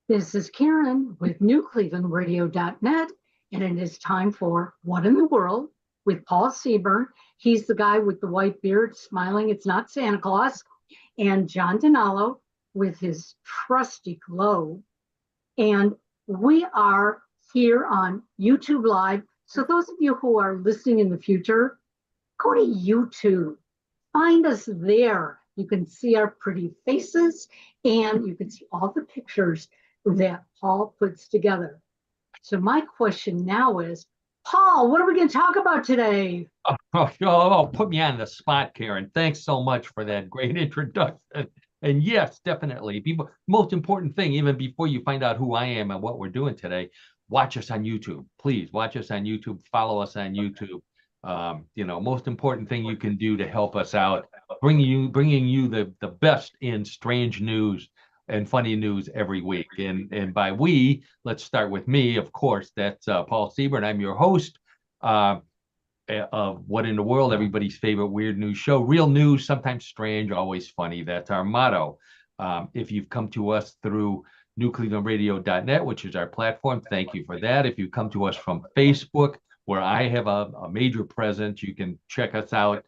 This is Karen with newclevelandradio.net, and it is time for What in the World with Paul Seaburn. He's the guy with the white beard smiling. It's not Santa Claus. And John Donalo with his trusty globe. And we are here on YouTube Live. So those of you who are listening in the future, go to YouTube. Find us there. You can see our pretty faces and you can see all the pictures that Paul puts together. So my question now is, Paul, what are we going to talk about today? Put me on the spot, Karen. Thanks so much for that great introduction. And yes, definitely. People, most important thing, even before you find out who I am and what we're doing today, watch us on YouTube. Please watch us on YouTube. Follow us on YouTube. Most important thing you can do to help us out, bringing you the best in strange news and funny news every week. And by we, let's start with me, of course. That's Paul Seaburn. I'm your host of What in the World, everybody's favorite weird news show. Real news, sometimes strange, always funny. That's our motto. If you've come to us through newclevelandradio.net, which is our platform, thank you for that. If you come to us from Facebook, where I have a major presence, you can check us out,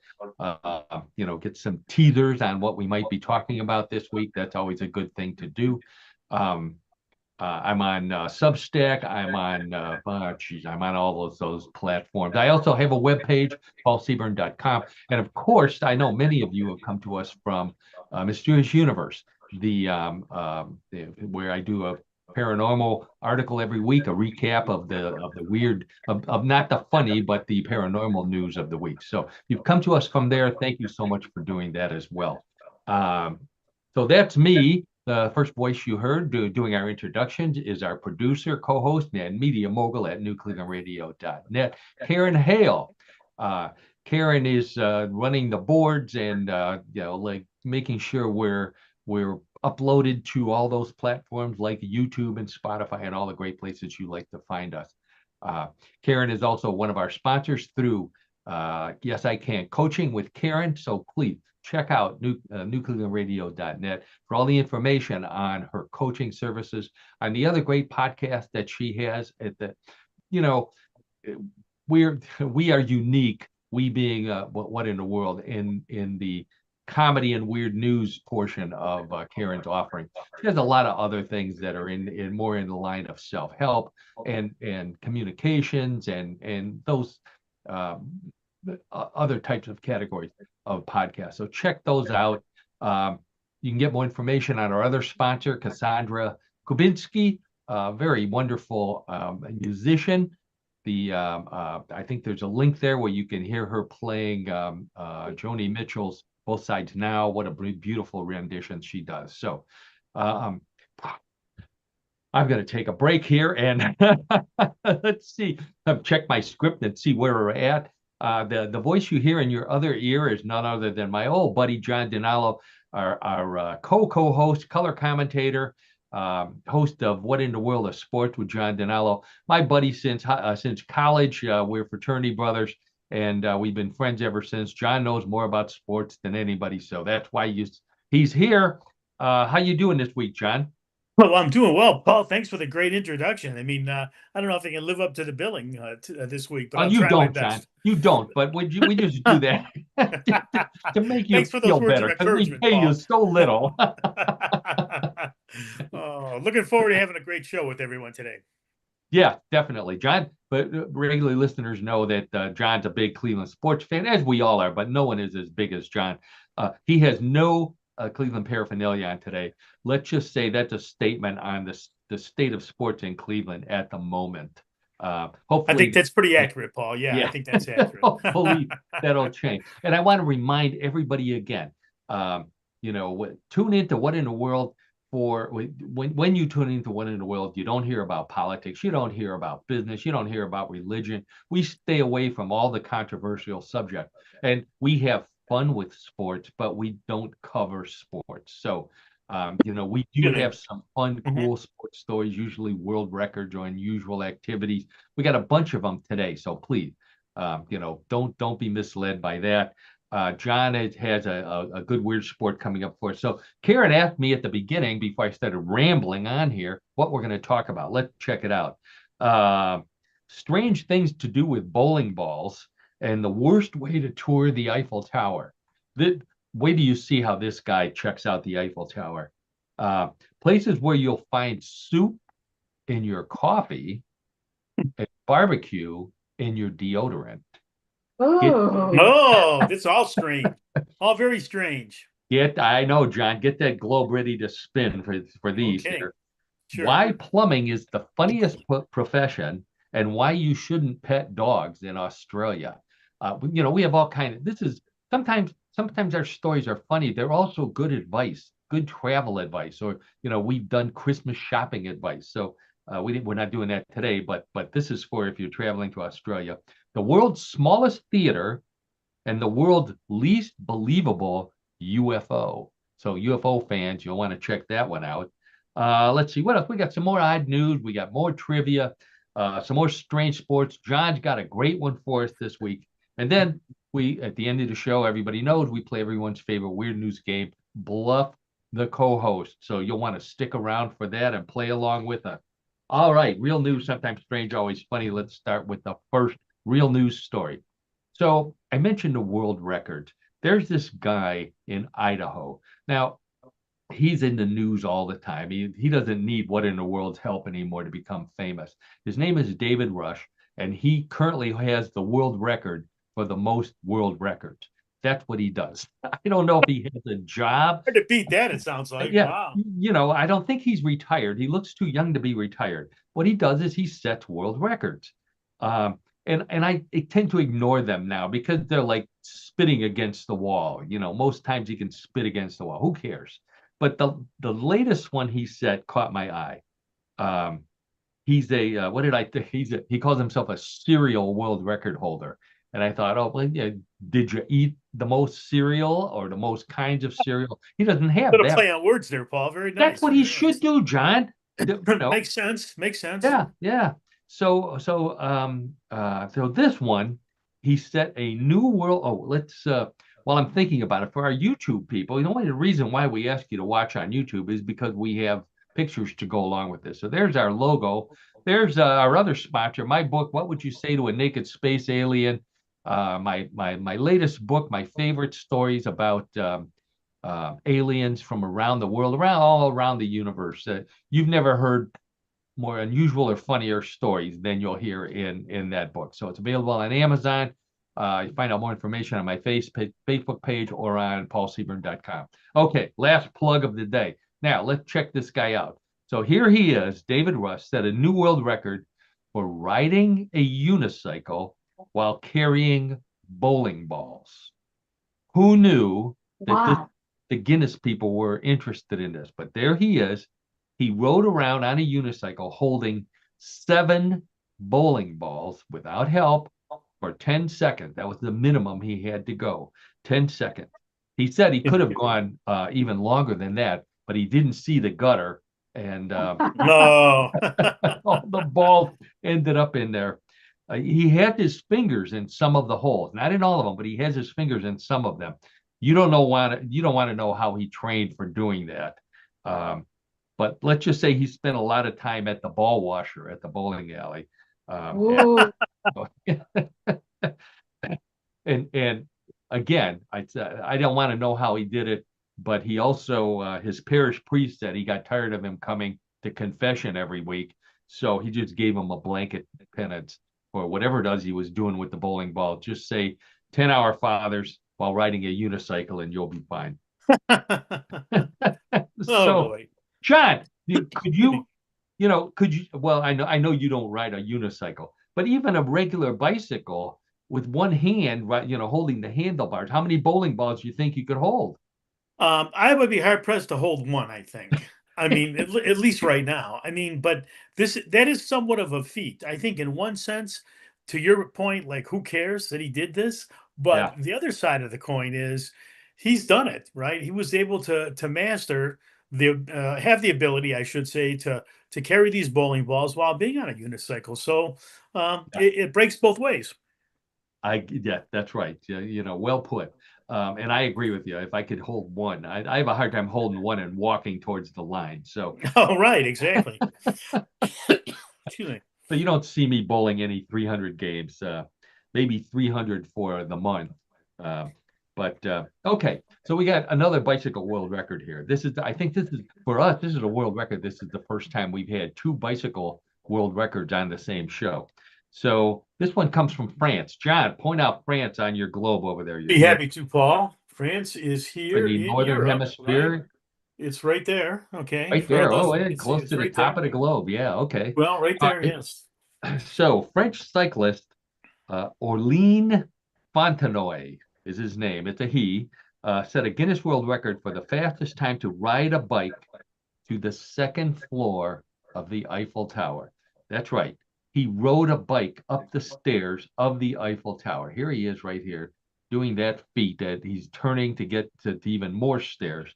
get some teasers on what we might be talking about this week. That's always a good thing to do. I'm on Substack. I'm on all those platforms. I also have a webpage, paulseaburn.com. And of course, I know many of you have come to us from Mysterious Universe, where I do a paranormal article every week, a recap of the weird, of not the funny, but the paranormal news of the week. So you've come to us from there. Thank you so much for doing that as well. So that's me. The first voice you heard doing our introductions is our producer, co-host, and media mogul at newclevelandradio.net, Karen Hale. Karen is running the boards and making sure we're uploaded to all those platforms like YouTube and Spotify and all the great places you like to find us. Karen is also one of our sponsors through Yes I Can Coaching with Karen. So please check out newclevelandradio.net for all the information on her coaching services, on the other great podcast that she has. We are unique, we being What in the World, in the comedy and weird news portion of Karen's offering. She has a lot of other things that are in more in the line of self-help and communications and those other types of categories of podcasts. So check those out. You can get more information on our other sponsor, Cassandra Kubinski, a very wonderful musician. I think there's a link there where you can hear her playing Joni Mitchell's Both Sides Now. What a beautiful rendition she does. So I'm going to take a break here and let's see. I've checked my script and see where we're at. The voice you hear in your other ear is none other than my old buddy, John Donalo, our co-host, color commentator, host of What in the World of Sports with John Donalo. My buddy since college. We're fraternity brothers, and we've been friends ever since. John knows more about sports than anybody, so that's why he's here. How you doing this week, John? Well, I'm doing well, Paul. Thanks for the great introduction. I mean, I don't know if I can live up to the billing this week, but I'll try my best. John. You don't, but we just do that to make you feel better, because we pay you so little. Looking forward to having a great show with everyone today. Yeah, definitely, John. But regular listeners know that John's a big Cleveland sports fan, as we all are, but no one is as big as John. He has no Cleveland paraphernalia on today. Let's just say that's a statement on the state of sports in Cleveland at the moment. Hopefully, I think that's pretty accurate, Paul. Yeah. I think that's accurate. Hopefully that'll change. And I want to remind everybody again, tune into What in the World. When you tune into What in the World, you don't hear about politics, you don't hear about business, you don't hear about religion. We stay away from all the controversial subjects, and we have fun with sports, but we don't cover sports. So, we do have some fun, cool sports stories, usually world records or unusual activities. We got a bunch of them today, so please, don't be misled by that. John has a good weird sport coming up for us. So Karen asked me at the beginning, before I started rambling on here, what we're going to talk about. Let's check it out. Strange things to do with bowling balls and the worst way to tour the Eiffel Tower. Wait do you see how this guy checks out the Eiffel Tower. Places where you'll find soup in your coffee and barbecue in your deodorant. Oh, That's all strange. All very strange. I know, John, get that globe ready to spin for these Okay, here. sure. Why plumbing is the funniest profession and why you shouldn't pet dogs in Australia. We have all kinds of, this is sometimes our stories are funny. They're also good advice, good travel advice, or, we've done Christmas shopping advice. So we're not doing that today, but this is for if you're traveling to Australia. The world's smallest theater and the world's least believable UFO. So UFO fans, you'll want to check that one out. Let's see what else. We got some more odd news. We got more trivia, some more strange sports. John's got a great one for us this week. And then at the end of the show, everybody knows we play everyone's favorite weird news game, Bluff the co-host. So you'll want to stick around for that and play along with us. All right, real news, sometimes strange, always funny. Let's start with the first real news story. So I mentioned the world record. There's this guy in Idaho. Now, he's in the news all the time. He doesn't need What in the World's help anymore to become famous. His name is David Rush, and he currently has the world record for the most world records. That's what he does. I don't know if he has a job. Hard to beat that, it sounds like. Yeah, Wow. I don't think he's retired. He looks too young to be retired. What he does is he sets world records. And I tend to ignore them now because they're like spitting against the wall. Most times you can spit against the wall. Who cares? But the latest one he set caught my eye. He's what did I think? He calls himself a serial world record holder. And I thought, oh, well, yeah, did you eat the most cereal or the most kinds of cereal? He doesn't have Little that. play on words there, Paul. Very nice. That's what he should do, John. Makes sense. Makes sense. Yeah. So this one, he set a new world. Oh, let's while I'm thinking about it, for our YouTube people, the only reason why we ask you to watch on YouTube is because we have pictures to go along with this. So there's our logo. There's our other sponsor, my book, What Would You Say to a Naked Space Alien? My latest book, my favorite stories about aliens from around the world, all around the universe. You've never heard more unusual or funnier stories than you'll hear in that book. So it's available on Amazon. You find out more information on my Facebook page or on paulseaburn.com. Okay, last plug of the day. Now let's check this guy out. So here he is, David Rush, set a new world record for riding a unicycle while carrying bowling balls. Who knew that the Guinness people were interested in this? But there he is. He rode around on a unicycle holding 7 bowling balls without help for 10 seconds. That was the minimum he had to go, 10 seconds. He said he could have gone even longer than that, but he didn't see the gutter, and No. all the balls ended up in there. He had his fingers in some of the holes, not in all of them, but he has his fingers in some of them. You don't want to know how he trained for doing that. But let's just say he spent a lot of time at the ball washer at the bowling alley. And again, I don't want to know how he did it, but he also, his parish priest said he got tired of him coming to confession every week. So he just gave him a blanket penance for whatever it was he was doing with the bowling ball. Just say 10 Our Fathers while riding a unicycle and you'll be fine. Oh boy. John, could you, well, I know you don't ride a unicycle, but even a regular bicycle with one hand, right, holding the handlebars, how many bowling balls do you think you could hold? I would be hard pressed to hold one, I think. I mean, at least right now. I mean, but that is somewhat of a feat. I think in one sense, to your point, like who cares that he did this? But the other side of the coin is he's done it, right? He was able to master have the ability, I should say, to carry these bowling balls while being on a unicycle. So it breaks both ways. Yeah, that's right. Well put. And I agree with you. If I could hold one, I have a hard time holding one and walking towards the line. So, Oh, right, exactly. Excuse me. so you don't see me bowling any 300 games, maybe 300 for the month. Okay, so we got another bicycle world record here. I think this is, for us, this is a world record. This is the first time we've had two bicycle world records on the same show. So this one comes from France. John, point out France on your globe over there. Be happy to, Paul. France is here in the in northern Europe, hemisphere. Right? It's right there. Okay. Right For there. those Oh, who and can see, close it's to the right top there. of the globe. Yeah, okay. Well, right there, yes. So French cyclist Orléans Fontenoy is his name. It's a he. Set a Guinness World Record for the fastest time to ride a bike to the second floor of the Eiffel Tower. That's right. He rode a bike up the stairs of the Eiffel Tower. Here he is right here doing that feat that he's turning to get to even more stairs.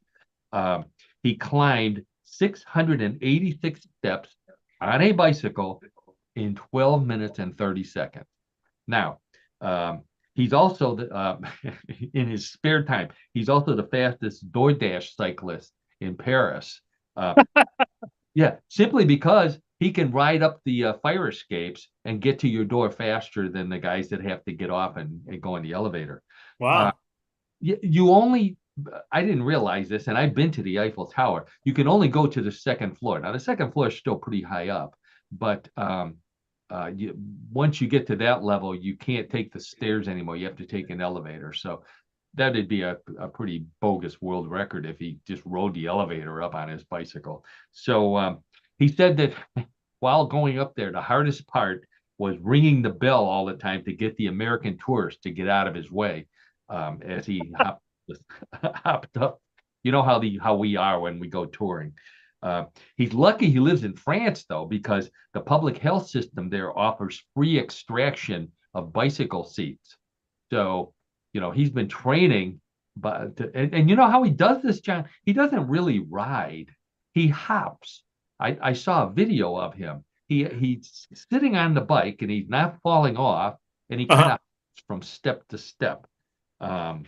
He climbed 686 steps on a bicycle in 12 minutes and 30 seconds. Now, he's also in his spare time, he's also the fastest DoorDash cyclist in Paris. Yeah, simply because he can ride up the fire escapes and get to your door faster than the guys that have to get off and go in the elevator. Wow. You only, I didn't realize this, and I've been to the Eiffel Tower. You can only go to the second floor. Now, the second floor is still pretty high up, but once you get to that level, you can't take the stairs anymore. You have to take an elevator. So that'd be a pretty bogus world record if he just rode the elevator up on his bicycle. So he said that while going up there, the hardest part was ringing the bell all the time to get the American tourists to get out of his way as he hopped up. You know how we are when we go touring. He's lucky he lives in France, though, because the public health system there offers free extraction of bicycle seats. So, he's been training, and you know how he does this, John? He doesn't really ride. He hops. I saw a video of him. He's sitting on the bike and he's not falling off, and he kind of hops from step to step. I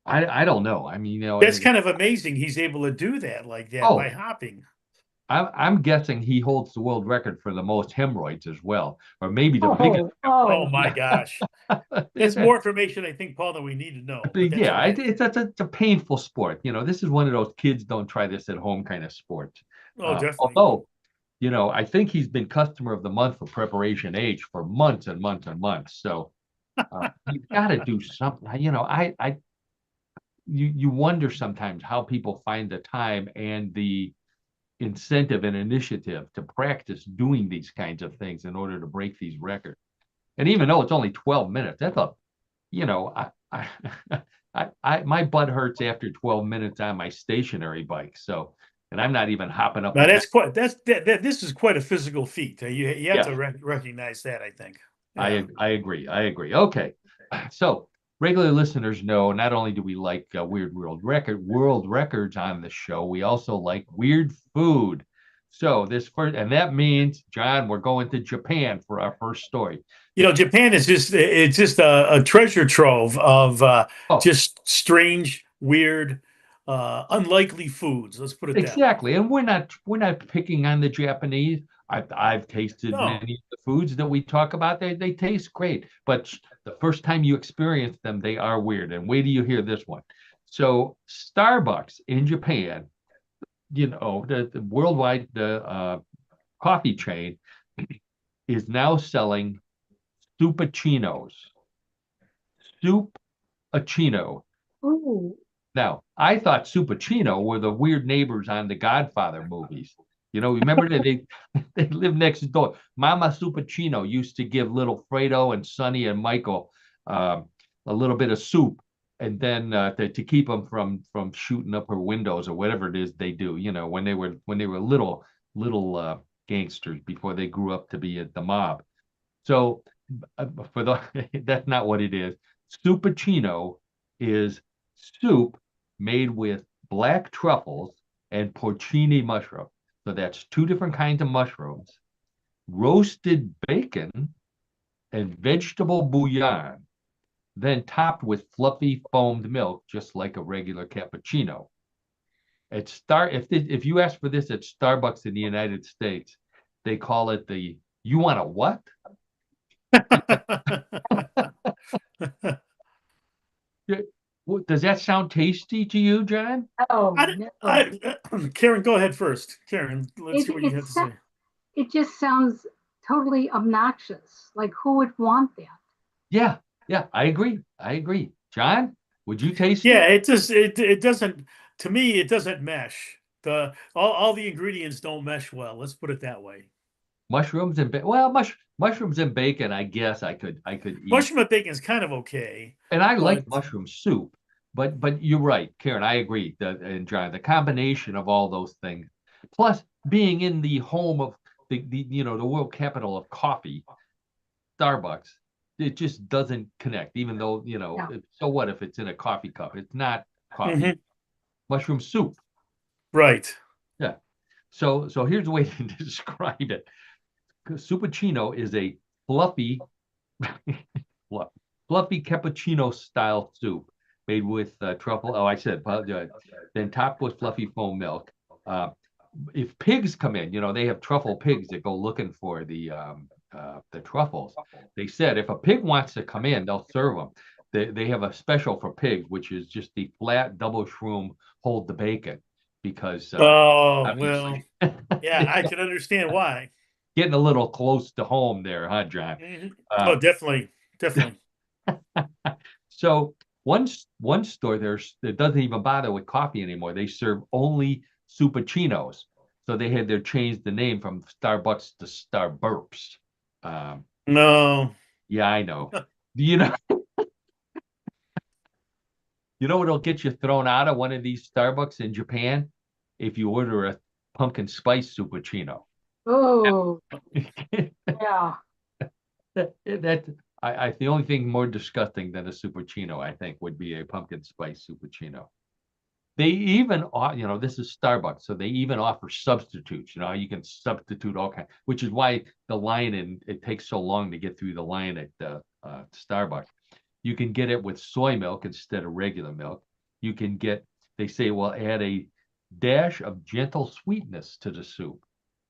don't know. I mean, That's kind of amazing. He's able to do that like that by hopping. I'm guessing he holds the world record for the most hemorrhoids as well, or maybe the biggest. Oh my gosh. That's more information, I think, Paul, that we need to know. Yeah, right. It's a painful sport. This is one of those kids don't try this at home kind of sports. Oh, definitely. Although, I think he's been customer of the month for Preparation H for months and months and months. So he's got to do something. You wonder sometimes how people find the time and the incentive and initiative to practice doing these kinds of things in order to break these records. And even though it's only 12 minutes, that's my butt hurts after 12 minutes on my stationary bike. So, and I'm not even hopping up. Now this is quite a physical feat. You have to recognize that, I think. Yeah. I agree. Okay. So regular listeners know not only do we like weird world records on the show, we also like weird food. So and that means, John, we're going to Japan for our first story. Japan is just a treasure trove of just strange, weird, unlikely foods. Let's put it that way. Exactly. And we're not picking on the Japanese. I've tasted many of the foods that we talk about. They taste great, but the first time you experience them, they are weird. And wait till you hear this one. So Starbucks in Japan, the worldwide coffee chain is now selling Soupachinos. Soupachino. Ooh. Now, I thought Soupachino were the weird neighbors on the Godfather movies. Remember that they live next door. Mama Soupachino used to give little Fredo and Sonny and Michael a little bit of soup, and then to keep them from shooting up her windows or whatever it is they do. When they were little gangsters before they grew up to be the mob. So that's not what it is. Soupachino is soup made with black truffles and porcini mushroom. So that's two different kinds of mushrooms, roasted bacon, and vegetable bouillon. then topped with fluffy foamed milk, just like a regular cappuccino. If you ask for this at Starbucks in the United States, they call it the "you want a what?" Does that sound tasty to you, John? Oh, I, no. Karen, go ahead first. Karen, let's It, hear what you it, have to sa- say. it just sounds totally obnoxious. Like, who would want that? Yeah, yeah, I agree. I agree. John, would you taste Yeah, it? it doesn't, to me, it doesn't mesh. All the ingredients don't mesh well. Let's put it that way. Mushrooms and mushrooms and bacon. I guess I could eat, Mushroom and bacon is kind of okay, and I but like mushroom soup. But you're right, Karen. I agree. And John, the combination of all those things, plus being in the home of the world capital of coffee, Starbucks, it just doesn't connect. Even though Yeah. so what if it's in a coffee cup? It's not coffee. mhm, Mushroom soup. right. Yeah. So here's a way to describe it. Suppuccino is a fluffy, fluffy cappuccino style soup made with truffle. Oh, I said, then topped with fluffy foam milk. Uh, if pigs come in, they have truffle pigs that go looking for the truffles. They said if a pig wants to come in, they'll serve them. They have a special for pigs, which is just the flat double shroom hold the bacon, because Oh, well, obviously yeah, I can understand why. getting a little close to home there, huh, John? Mhm. Uh, Oh, definitely, definitely. so one store that doesn't even bother with coffee anymore. They serve only suppuccinos. So they had their changed the name from Starbucks to Starburps. Um, No. yeah, I know. Do you know what'll get you thrown out of one of these Starbucks in Japan? If you order a pumpkin spice suppuccino. Oh, yeah. That the only thing more disgusting than a suppuccino, I think, would be a pumpkin spice suppuccino. They even, this is Starbucks, so they even offer substitutes. You can substitute all kinds, which is why the line it takes so long to get through the line at Starbucks. You can get it with soy milk instead of regular milk. You can get, they say, well, add a dash of gentle sweetness to the soup.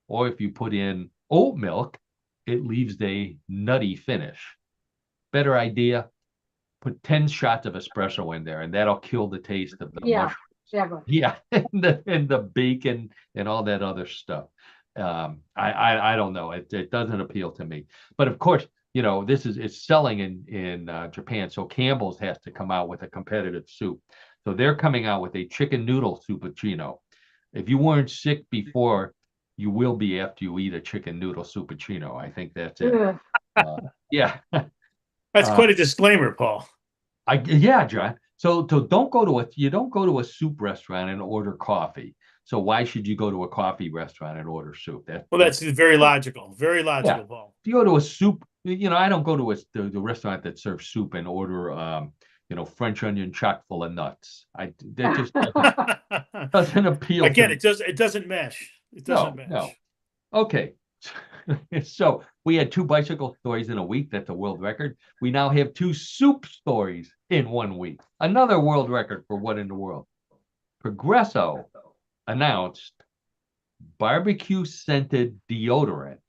Or if you put in oat milk, it leaves a nutty finish. Better idea, put 10 shots of espresso in there, and that'll kill the taste of the Yeah, mushroom. exactly. Yeah, and the bacon and all that other stuff. I don't know. It doesn't appeal to me. But of course, it's selling in Japan, so Campbell's has to come out with a competitive soup. So they're coming out with a chicken noodle suppuccino. If you weren't sick before, you will be after you eat a chicken noodle suppuccino. I think that's it. Ugh. Uh, yeah. That's Uh, quite a disclaimer, Paul. yeah, John. So you don't go to a soup restaurant and order coffee. So why should you go to a coffee restaurant and order soup? Well, that's very logical. Very Yeah. logical, Paul. If you go to a soup, I don't go to the restaurant that serves soup and order French onion chock full of nuts. That just doesn't appeal to Again, me. it doesn't mesh. It doesn't No. mesh. Okay. So we had 2 bicycle stories in a week. That's a world record. We now have 2 soup stories in 1 week. Another world record for what in the world? Progresso announced barbecue scented deodorant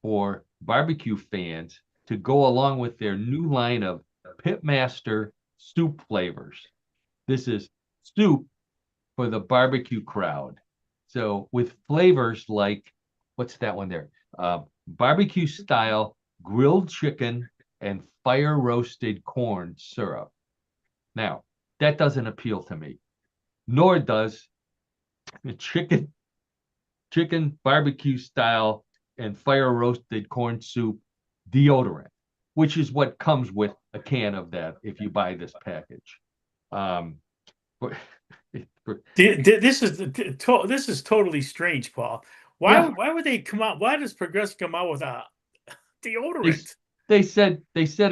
for barbecue fans to go along with their new line of Pitmaster soup flavors. This is soup for the barbecue crowd. So with flavors like, what's that one there? Barbecue style grilled chicken and fire roasted corn syrup. Now, that doesn't appeal to me, nor does chicken barbecue style and fire roasted corn soup deodorant, which is what comes with a can of that if you buy this package. Um, This is totally strange, Paul. yeah, Why would they come out? Why does Progress come out with a they deodorant? they said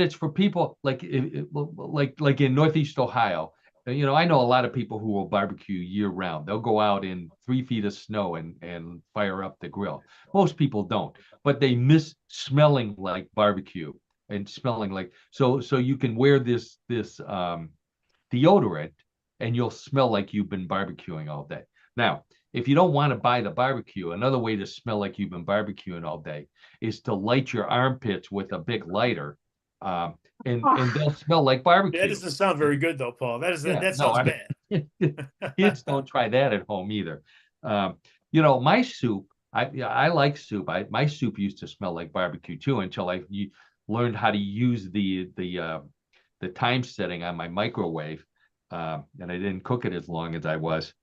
it's for people like in Northeast Ohio. I know a lot of people who will barbecue year round. They'll go out in 3 feet of snow and fire up the grill. Most people don't, but they miss smelling like barbecue. and smelling like so you can wear this deodorant and you'll smell like you've been barbecuing all day. Now, if you don't want to buy the barbecue, another way to smell like you've been barbecuing all day is to light your armpits with a big lighter, um, and they'll smell like That barbecue. doesn't sound very good, though, Paul. That sounds bad. Kids don't try that at home either. My soup, I like soup. My soup used to smell like barbecue too until I learned how to use the time setting on my microwave, and I didn't cook it as long as I was.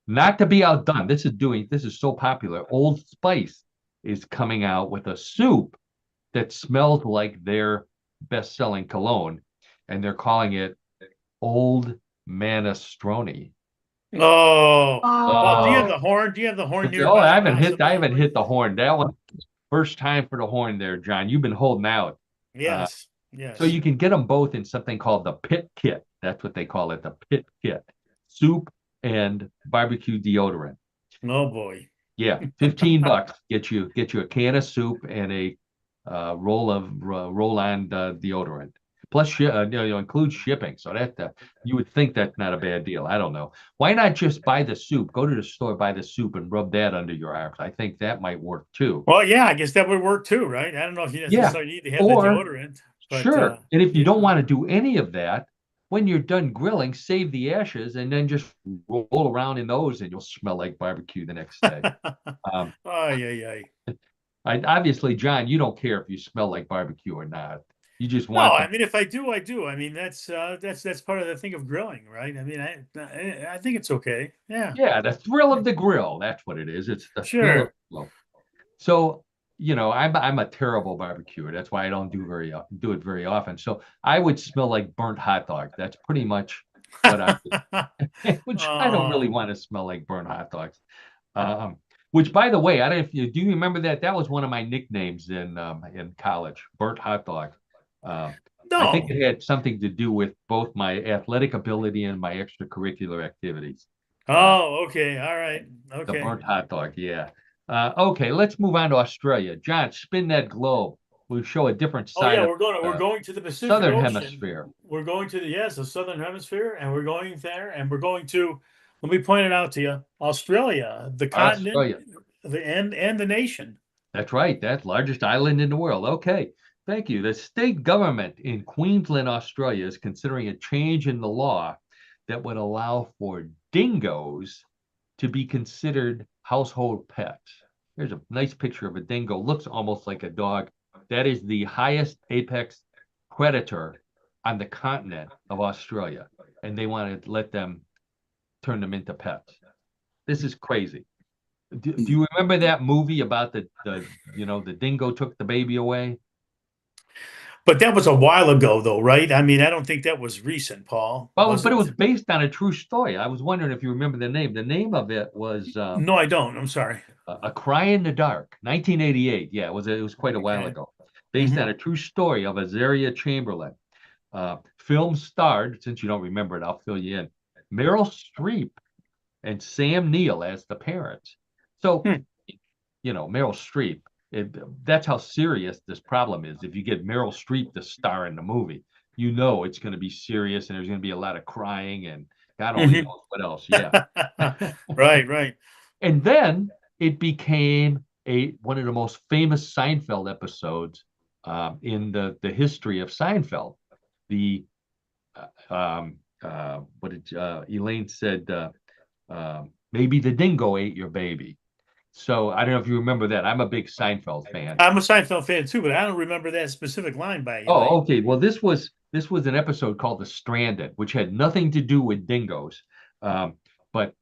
Not to be outdone, this is so popular. Old Spice is coming out with a soup that smells like their best-selling cologne, and they're calling it Old Minestrone. Oh, well, do you have Oh, the horn? Do you have the horn Oh, nearby? I haven't hit the horn. That one, first time for the horn there, John. You've been holding out. Yes, So yes. you can get them both in something called the Pit Kit. That's what they call it, the Pit Kit. Soup and barbecue deodorant. Oh boy. Yeah, $15. Get you a can of soup and a roll-on deodorant. Plus, includes shipping. So that you would think that's not a bad deal. I don't know. Why not just buy the soup? Go to the store, buy the soup, and rub that under your arms. I think that might work too. Well, yeah, I guess that would work too, right? I don't know if you Yeah. necessarily need to have the Or deodorant, but sure. And if you yeah. don't want to do any of that, when you're done grilling, save the ashes and then just roll around in those, and you'll smell like barbecue the next day. Um, Ay. obviously, John, you don't care if you smell like barbecue or not. You just No, want I to. mean, if I do, I do. I mean, that's part of the thing of grilling, right? I mean, I think it's okay. Yeah, Yeah, the thrill of the grill. That's what it is. It's the thrill of sure. the grill. So, I'm a terrible barbecuer. That's why I don't do it very often. So I would smell like burnt hot dog. That's pretty much what I would, which I don't really Oh, want to smell like burnt hot dogs. Um, which, by the way, I don't know if you do you remember that? That was one of my nicknames in college, burnt hot dog. Um, I think no. it had something to do with both my athletic ability and my extracurricular activities. Uh, Oh, okay. All right. the Okay. burnt hot dog, yeah. Okay, let's move on to Australia. John, spin that globe. We'll show a different Oh side yeah, of we're the going to the Pacific southern Ocean. hemisphere. We're going to the southern hemisphere, and we're going there, and we're going to. Let me point it out to you: Australia, the continent, Australia. and the nation. That's right. That's largest island in the world. Okay. Thank you. The state government in Queensland, Australia is considering a change in the law that would allow for dingoes to be considered household pets. Here's a nice picture of a dingo. Looks almost like a dog. That is the highest apex predator on the continent of Australia. And they want to let them turn them into pets. This is crazy. Do you remember that movie about the dingo took the baby away? But that was a while ago, though, right? I mean, I don't think that was recent, Paul. Well, Was but it it? was based on a true story. I was wondering if you remember the name. The name of it was No, I don't. I'm sorry. A Cry in the Dark, 1988. Yeah, it was quite a while Okay. ago. Based Hmm. on a true story of Azaria Chamberlain. Film starred, since you don't remember it, I'll fill you in. Meryl Streep and Sam Neill as the parents. So, Hmm. Meryl Streep, that's how serious this problem is. If you get Meryl Streep to star in the movie, it's going to be serious and there's going to be a lot of crying and God only Hmm. knows what else. Yeah. Right, right. And then it became one of the most famous Seinfeld episodes in the history of Seinfeld. The what did Elaine said? Maybe the dingo ate your baby. So I don't know if you remember that. I'm a big Seinfeld fan. I'm a Seinfeld fan too, but I don't remember that specific line by Oh, Elaine. okay. Well, this was an episode called The Stranded, which had nothing to do with dingoes. But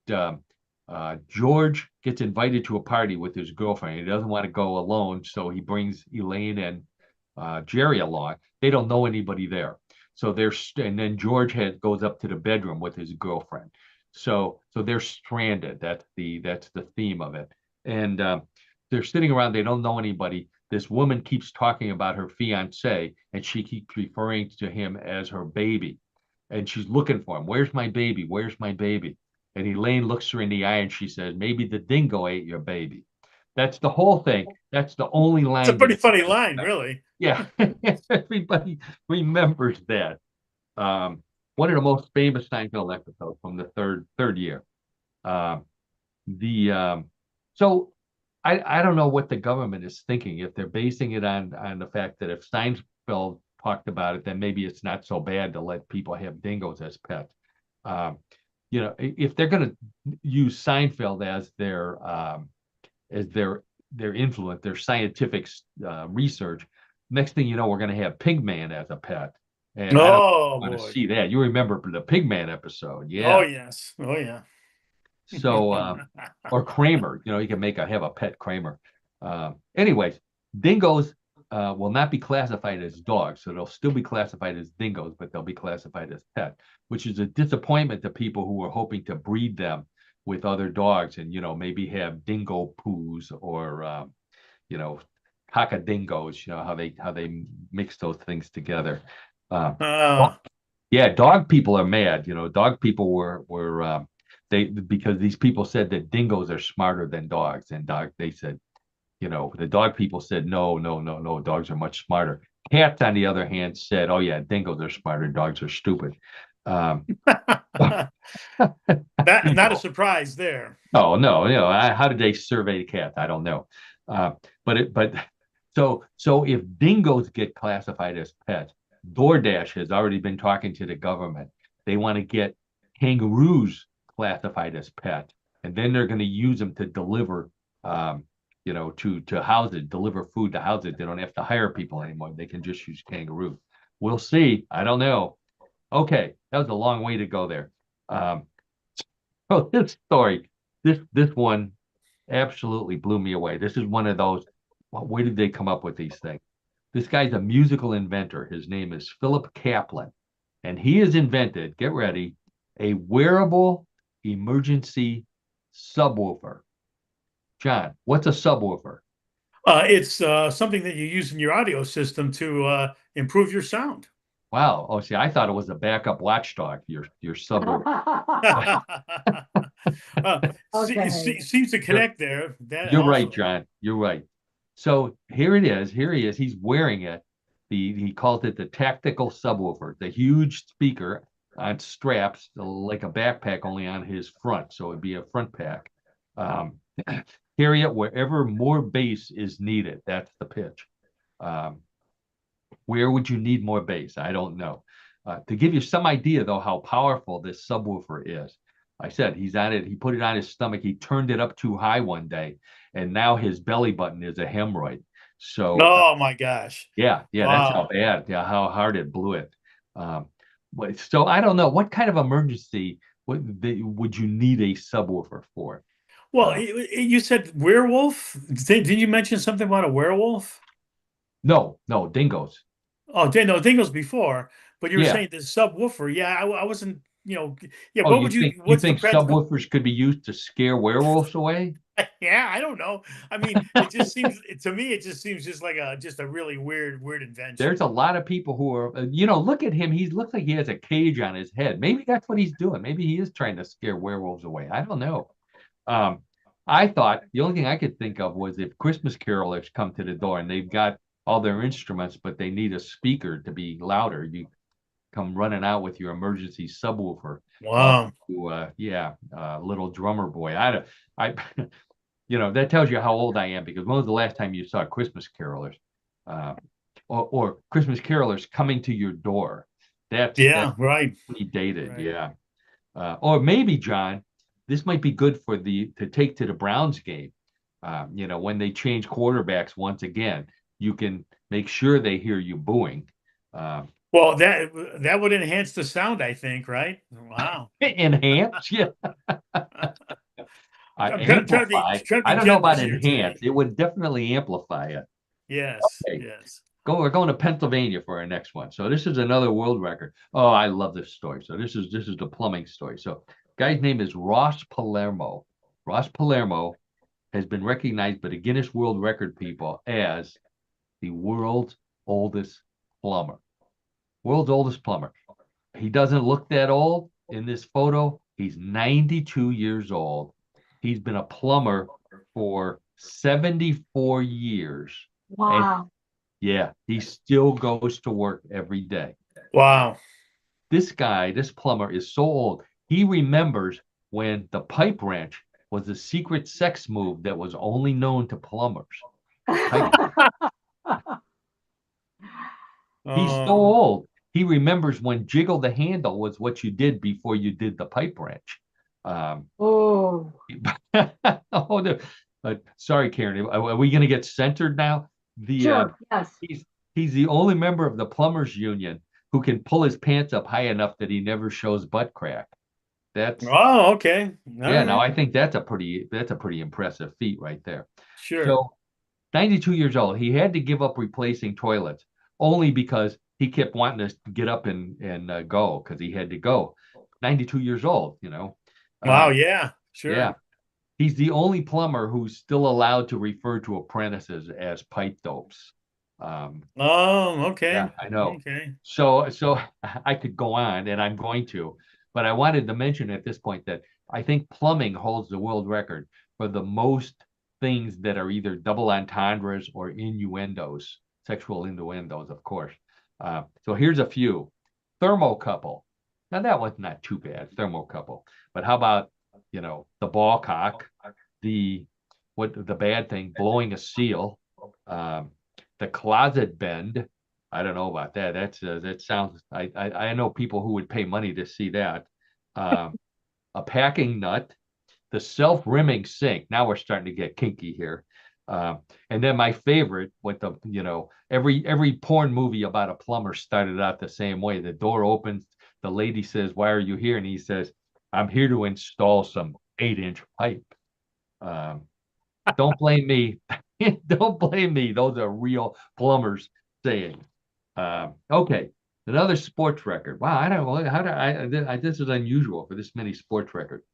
George gets invited to a party with his girlfriend. He doesn't want to go alone, so he brings Elaine and Jerry along. They don't know anybody there. So and then George goes up to the bedroom with his girlfriend. So they're stranded. That's the theme of it. And they're sitting around. They don't know anybody. This woman keeps talking about her fiance, and she keeps referring to him as her baby. And she's looking for him. Where's my baby? Where's my baby? And Elaine looks her in the eye and she says, maybe the dingo ate your baby. That's the whole thing. That's the only line. It's a pretty that- funny line, really. Yeah, everybody remembers that. One of the most famous Seinfeld episodes from the third year. Um, the so I don't know what the government is thinking, if they're basing it on the fact that if Seinfeld talked about it, then maybe it's not so bad to let people have dingoes as pets. Um, if they're going to use Seinfeld as their influence, their scientific research, next thing you know, we're going to have Pigman as a pet, and I don't Oh want to boy. see that. You remember the Pigman episode, Oh yeah. yes. Oh yeah. So, or Kramer, you can have a pet Kramer. Anyways, dingoes will not be classified as dogs, so they'll still be classified as dingoes, but they'll be classified as pet, which is a disappointment to people who were hoping to breed them with other dogs and maybe have dingo poos or cockadingos. How they mix those things together. Ah. Yeah, dog people are mad. Dog people were because these people said that dingoes are smarter than dogs, and they said, the dog people said no, no, no, no, dogs are much smarter. Cats, on the other hand, said, oh yeah, dingoes are smarter, dogs are stupid. Um, Not a surprise there. Oh no, how did they survey the cats? I don't know. But so if dingoes get classified as pets, DoorDash has already been talking to the government. They want to get kangaroos classified as pets, and then they're going to use them to deliver, to house it, deliver food to house it. They don't have to hire people anymore. They can just use kangaroos. We'll see. I don't know. Okay, that was a long way to go there. So this story, this one absolutely blew me away. This is one of those, where did they come up with these things? This guy's a musical inventor. His name is Philip Kaplan, and he has invented, get ready, a wearable emergency subwoofer. John, what's a subwoofer? It's something that you use in your audio system to improve your sound. Wow. Oh, see, I thought it was a backup watchdog, your subwoofer. Okay. Seems to connect there. That You're also. right, John. You're right. So here it is. Here he is. He's wearing it. He calls it the tactical subwoofer, the huge speaker on straps, like a backpack, only on his front. So it'd be a front pack. Carry it wherever more bass is needed. That's the pitch. Where would you need more bass? I don't know. To give you some idea, though, how powerful this subwoofer is, I said he's on it. He put it on his stomach. He turned it up too high one day, and now his belly button is a hemorrhoid. So, Oh my gosh. yeah, that's how Wow. bad, yeah, how hard it blew it. So I don't know what kind of emergency would you need a subwoofer for? Well, Uh, you said werewolf. Did you mention something about a werewolf? no, dingoes. Oh, no, I think it was before, but you were Yeah. saying the subwoofer. Yeah, I wasn't, yeah, Oh, what would you what's the think practical? subwoofers could be used to scare werewolves away? Yeah, I don't know. I mean, it just seems to me, it just seems just like a really weird invention. There's a lot of people who are, look at him. He looks like he has a cage on his head. Maybe that's what he's doing. Maybe he is trying to scare werewolves away. I don't know. Um, I thought the only thing I could think of was if Christmas carolers come to the door and they've got all their instruments, but they need a speaker to be louder, you come running out with your emergency subwoofer. Wow. Little drummer boy. I, that tells you how old I am, because when was the last time you saw Christmas carolers, uh, or Christmas carolers coming to your door? That's Yeah, right. pretty dated. Right. Yeah. Or maybe, John, this might be good to take to the Browns game. When they change quarterbacks once again, you can make sure they hear you booing. Well, that would enhance the sound, I think, right? Wow. Enhance, yeah. I'm Amplify. trying to I be don't know about generous here today. enhance. It would definitely amplify it. Yes, Okay. yes. We're going to Pennsylvania for our next one. So this is another world record. Oh, I love this story. So this is the plumbing story. So guy's name is Ross Palermo. Ross Palermo has been recognized by the Guinness World Record people as the world's oldest plumber. World's oldest plumber. He doesn't look that old in this photo. He's 92 years old. He's been a plumber for 74 years. And Wow. yeah, he still goes to work every day. Wow. This guy, this plumber, is so old. He remembers when the pipe wrench was a secret sex move that was only known to plumbers. Pipe. He's so Um, old. He remembers when jiggle the handle was what you did before you did the pipe wrench. Oh, Oh, no. Sorry, Karen. Are we going to get centered now? The sure. Yes. he's the only member of the plumbers union who can pull his pants up high enough that he never shows butt crack. That's oh, okay. All yeah. Now right. I think that's a pretty impressive feat right there. Sure. So 92 years old, he had to give up replacing toilets only because he kept wanting to get up and go because he had to go. 92 years old, you know. Wow. Um, Yeah. yeah, Sure. he's the only plumber who's still allowed to refer to apprentices as pipe dopes. Um, Oh, yeah, okay. I know. Okay. So I could go on, and I'm going to, but I wanted to mention at this point that I think plumbing holds the world record for the most things that are either double entendres or innuendos, sexual innuendos, of course. So here's a few. Thermocouple. Now that one's not too bad, thermocouple. But how about, the ball cock, the bad thing, blowing a seal, um, the closet bend. I don't know about that. That sounds. I know people who would pay money to see that. Uh, a packing nut, the self-rimming sink. Now we're starting to get kinky here. And then my favorite, with every porn movie about a plumber started out the same way. The door opens, the lady says, "Why are you here?" And he says, "I'm here to install some 8-inch pipe." Um, don't blame me. Don't blame me. Those are real plumbers saying. Okay, another sports record. Wow, I don't know how do this is unusual for this many sports records.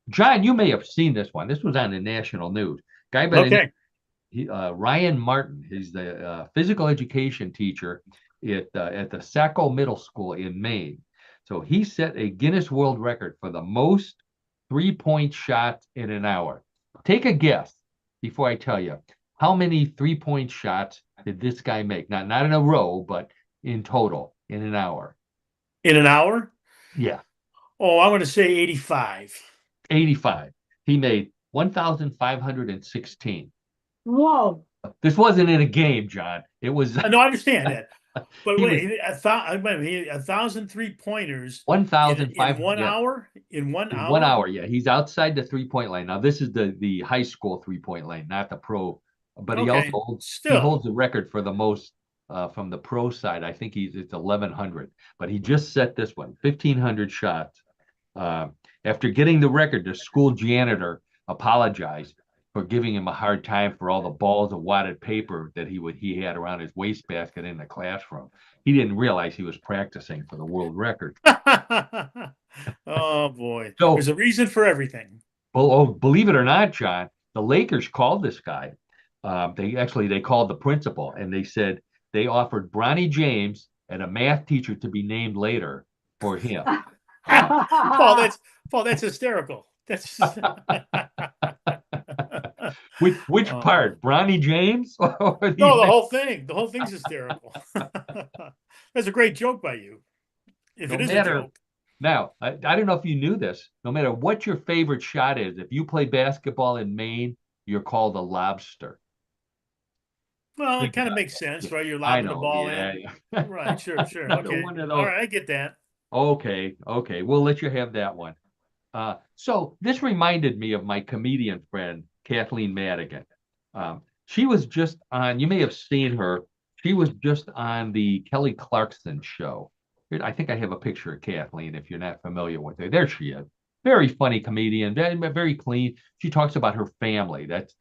John, you may have seen this one. This was on the national news. Guy by the Okay. name Ryan Martin. He's the physical education teacher at the Saco Middle School in Maine. So he set a Guinness World Record for the most 3-point shots in an hour. Take a guess before I tell you how many 3-point shots did this guy make? Not in a row, but in total in an hour. In an hour? Yeah, Oh, I'm going to say 85. 85. He made 1,516. Whoa. This wasn't in a game, John. It was No, I understand that. But he was wait, a thousand three-pointers in 1,500. 1 Yeah, hour? In one in one hour? hour. Yeah, he's outside the 3-point line. Now this is the high school 3-point line, not the pro. But he also Okay. he Still. holds the record for the most from the pro side. I think it's 1,100. But he just set this one, 1,500 shots. Uh, After getting the record, the school janitor apologized for giving him a hard time for all the balls of wadded paper that he had around his wastebasket in the classroom. He didn't realize he was practicing for the world record. Oh boy. There's So, a reason for everything. believe it or not, John, the Lakers called this guy. They called the principal and they said they offered Bronny James and a math teacher to be named later for him. Paul, that's hysterical. That's Which part, Bronny James or no, the the whole thing. The whole thing's hysterical. That's a great joke by you. If no it is a matter joke. now, I don't know if you knew this. No matter what your favorite shot is, if you play basketball in Maine, you're called a lobster. Well, it Think kind of about makes sense, that. right? You're I lobbing the know, ball yeah, in. yeah. Right, sure, sure. Another Okay. one of All those. right, I get that. Okay, we'll let you have that one. So this reminded me of my comedian friend, Kathleen Madigan. She was just on, you may have seen her. She was just on the Kelly Clarkson show. I think I have a picture of Kathleen if you're not familiar with her. There she is. Very funny comedian, very clean. She talks about her family. That's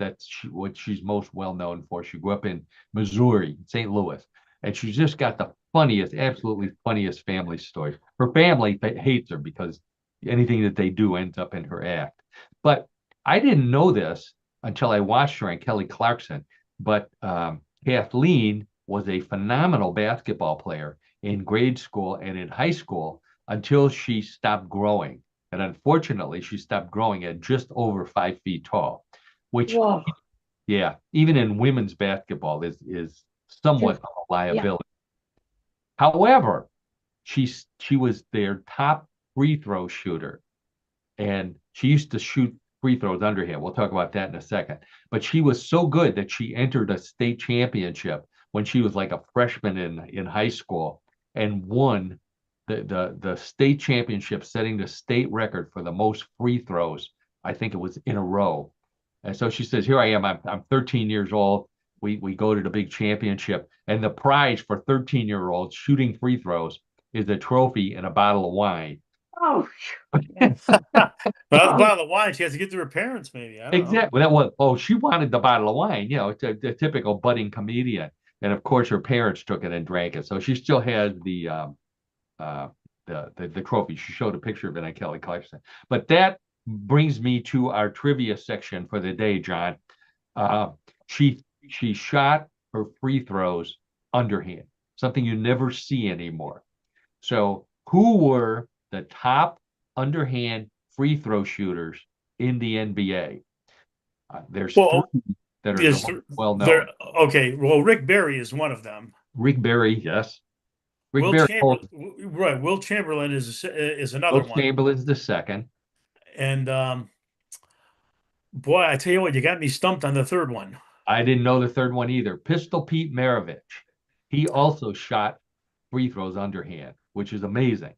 what she's most well known for. She grew up in Missouri, St. Louis, and she's just got the funniest, absolutely funniest family stories. Her family hates her because anything that they do ends up in her act. But I didn't know this until I watched her on Kelly Clarkson. But Kathleen was a phenomenal basketball player in grade school and in high school until she stopped growing. And unfortunately, she stopped growing at just over 5 feet tall. which, Whoa. yeah, even in women's basketball is somewhat of a liability. However, she was their top free throw shooter, and she used to shoot free throws underhand. We'll talk about that in a second. But she was so good that she entered a state championship when she was like a freshman in high school and won the state championship, setting the state record for the most free throws. I think it was in a row. And so she says, "Here I am. I'm 13 years old. We go to the big championship, and the prize for 13-year-olds shooting free throws is a trophy and a bottle of wine." Oh, Well, the bottle of wine, she has to get to her parents, maybe. I don't know. Exactly. That was, she wanted the bottle of wine. It's a typical budding comedian. And of course, her parents took it and drank it. So she still has the trophy. She showed a picture of it on Kelly Clarkson. But that brings me to our trivia section for the day, John. She shot her free throws underhand, something you never see anymore. So who were the top underhand free throw shooters in the NBA? There's Well, three that are Yes, the most well known. okay. Well, Rick Barry is one of them. Rick Barry, yes. Rick Will Barry Chamberlain, right? Will Chamberlain is another Will one. Chamberlain's the second. And boy, I tell you what, you got me stumped on the third one. I didn't know the third one either. Pistol Pete Maravich. He also shot free throws underhand, which is amazing.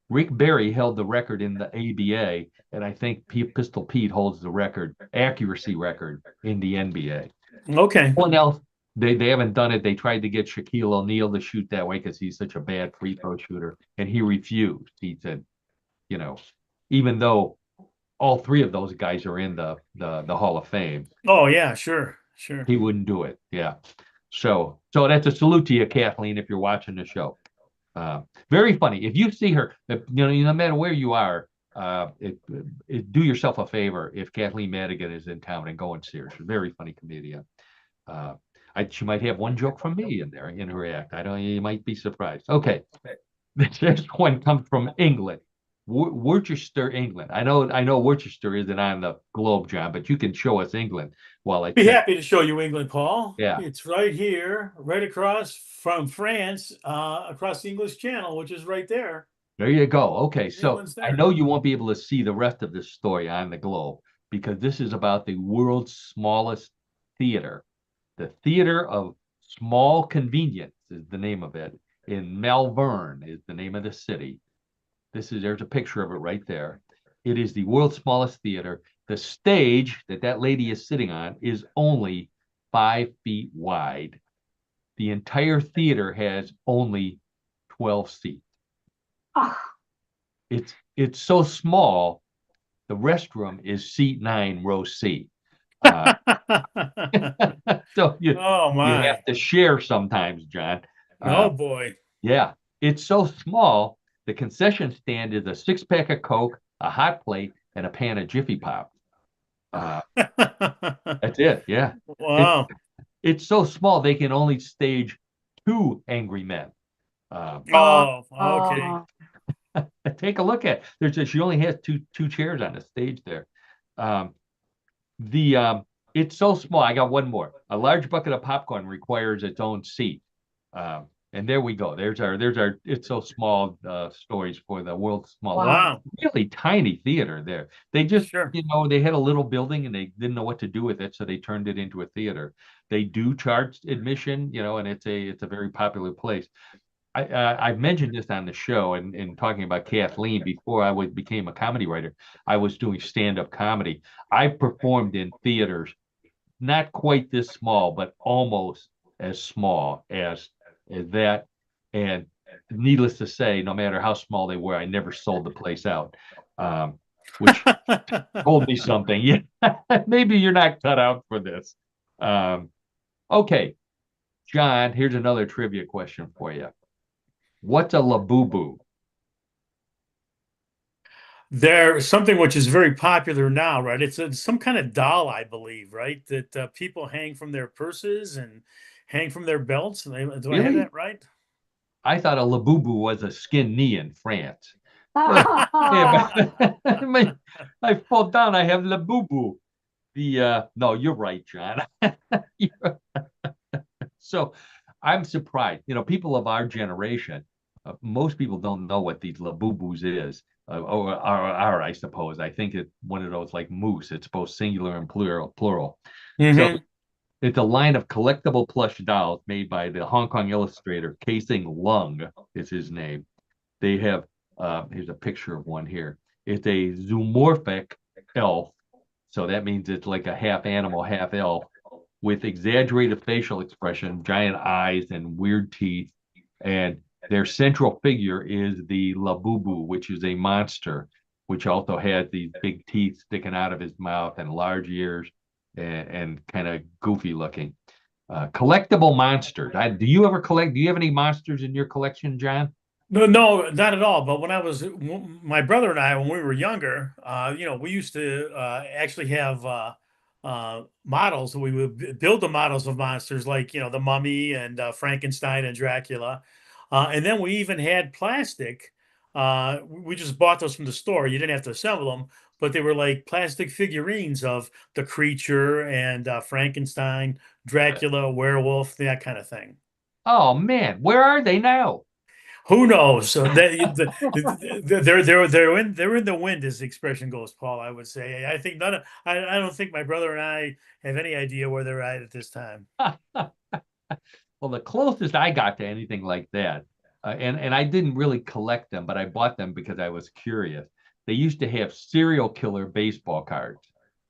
Rick Barry held the record in the ABA, and I think Pistol Pete holds the accuracy record in the NBA. Okay. One else, they haven't done it. They tried to get Shaquille O'Neal to shoot that way because he's such a bad free throw shooter, and he refused. He said, even though all three of those guys are in the Hall of Fame. Oh yeah, sure. He wouldn't do it. Yeah. So that's a salute to you, Kathleen, if you're watching the show. Very funny. If you see her, no matter where you are, do yourself a favor if Kathleen Madigan is in town and go and see her. She's a very funny comedian. She might have one joke from me in there in her act. You might be surprised. Okay. This next one comes from England. Worcester, England. I know Worcester isn't on the globe, John, but you can show us England while I be happy to show you England, Paul. Yeah. It's right here, right across from France, across the English Channel, which is right there. There you go. Okay, so I know you won't be able to see the rest of this story on the globe because this is about the world's smallest theater. The Theater of Small Convenience is the name of it. In Malvern is the name of the city. There's a picture of it right there. It is the world's smallest theater. The stage that lady is sitting on is only 5 feet wide. The entire theater has only 12 seats. Oh. It's so small. The restroom is seat 9, row C. So you have to share sometimes, John. Oh boy. Yeah, it's so small. The concession stand is a 6-pack of Coke, a hot plate, and a pan of Jiffy Pop. That's it. Yeah. Wow. It's so small they can only stage 2 angry men. Okay. Take a look at it. She only has two chairs on the stage there. It's so small. I got one more. A large bucket of popcorn requires its own seat. And there we go. There's our it's so small stories for the world's smallest. Wow. Really tiny theater there. They just they had a little building and they didn't know what to do with it, so they turned it into a theater. They do charge admission, and it's a very popular place. I've mentioned this on the show and talking about Kathleen before I became a comedy writer. I was doing stand-up comedy. I've performed in theaters not quite this small, but almost as small as that. And needless to say, no matter how small they were, I never sold the place out, which told me something. Yeah, maybe you're not cut out for this. Okay, John, here's another trivia question for you. What's a labubu? There's something which is very popular now, right? It's some kind of doll, I believe, right? That people hang from their purses and hang from their belts. Do I have that right? I thought a labubu was a skin knee in France. I fall down, I have labubu. No, you're right, John. So I'm surprised. People of our generation, most people don't know what these labubus is, or are, I suppose. I think it's one of those like moose. It's both singular and plural. So Hmm. it's a line of collectible plush dolls made by the Hong Kong illustrator Casing Lung is his name. They have here's a picture of one here. It's a zoomorphic elf. So that means it's like a half animal, half elf with exaggerated facial expression, giant eyes, and weird teeth. And their central figure is the Labubu, which is a monster, which also has these big teeth sticking out of his mouth and large ears and kind of goofy looking. Collectible monsters. Do you ever collect? Do you have any monsters in your collection, John? No, no, not at all. But my brother and I, when we were younger, we used to actually have models. We would build the models of monsters like, the Mummy and Frankenstein and Dracula. And then we even had plastic. We just bought those from the store. You didn't have to assemble them, but they were like plastic figurines of the creature and Frankenstein, Dracula, werewolf, that kind of thing. Oh man, where are they now? Who knows? So they're in the wind, as the expression goes, Paul. I would say. I think none of I don't think my brother and I have any idea where they're at this time. Well, the closest I got to anything like that, and I didn't really collect them, but I bought them because I was curious. They used to have serial killer baseball cards.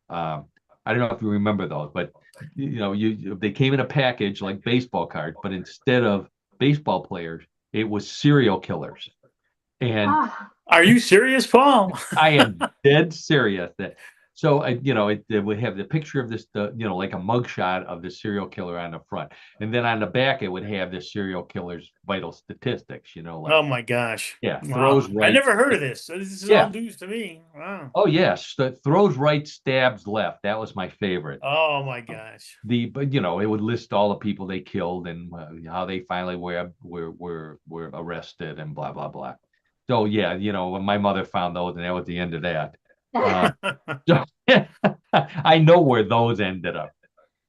Um, I don't know if you remember those, but they came in a package like baseball cards, but instead of baseball players, it was serial killers. And Ah, Are you serious, Paul? I am dead serious. It would have the picture of this, like a mugshot of the serial killer on the front, and then on the back it would have the serial killer's vital statistics. Oh Like my gosh! throws Wow, I right, never heard of this. So this is all yeah, news to me. Wow. oh yes, throws right, stabs left. That was my favorite. Oh my gosh. But it would list all the people they killed and how they finally were arrested and blah blah blah. So yeah, when my mother found those, and that was the end of that. Uh, So I know where those ended up.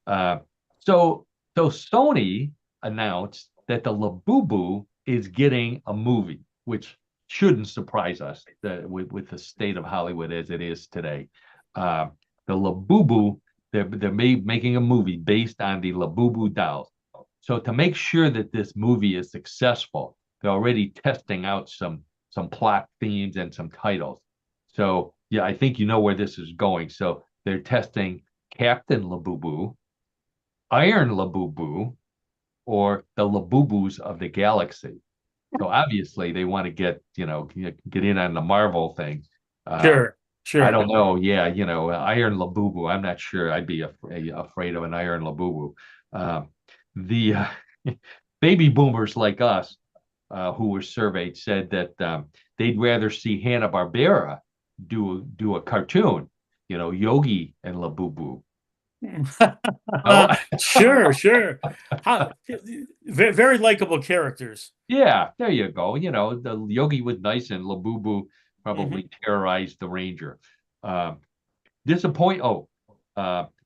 Uh, so so Sony announced that the Labubu is getting a movie, which shouldn't surprise us with the state of Hollywood as it is today. Uh, the Labubu, they're making a movie based on the Labubu dolls. So to make sure that this movie is successful, they're already testing out some plot themes and some titles. So yeah, I think you know where this is going. So they're testing Captain Labubu, Iron Labubu, or the Labubus of the galaxy. So obviously they want to get in on the Marvel thing. Uh, Sure, I sure. don't know. Yeah, Iron Labubu. I'm not sure. I'd be afraid of an Iron Labubu. Um, the baby boomers like us who were surveyed said that they'd rather see Hanna-Barbera do a cartoon, Yogi and Labubu. Oh, Sure, sure. How, very likable characters. yeah, there you go. The Yogi was nice and Labubu Hmm. probably terrorized the Ranger. Um, disappoint. Oh,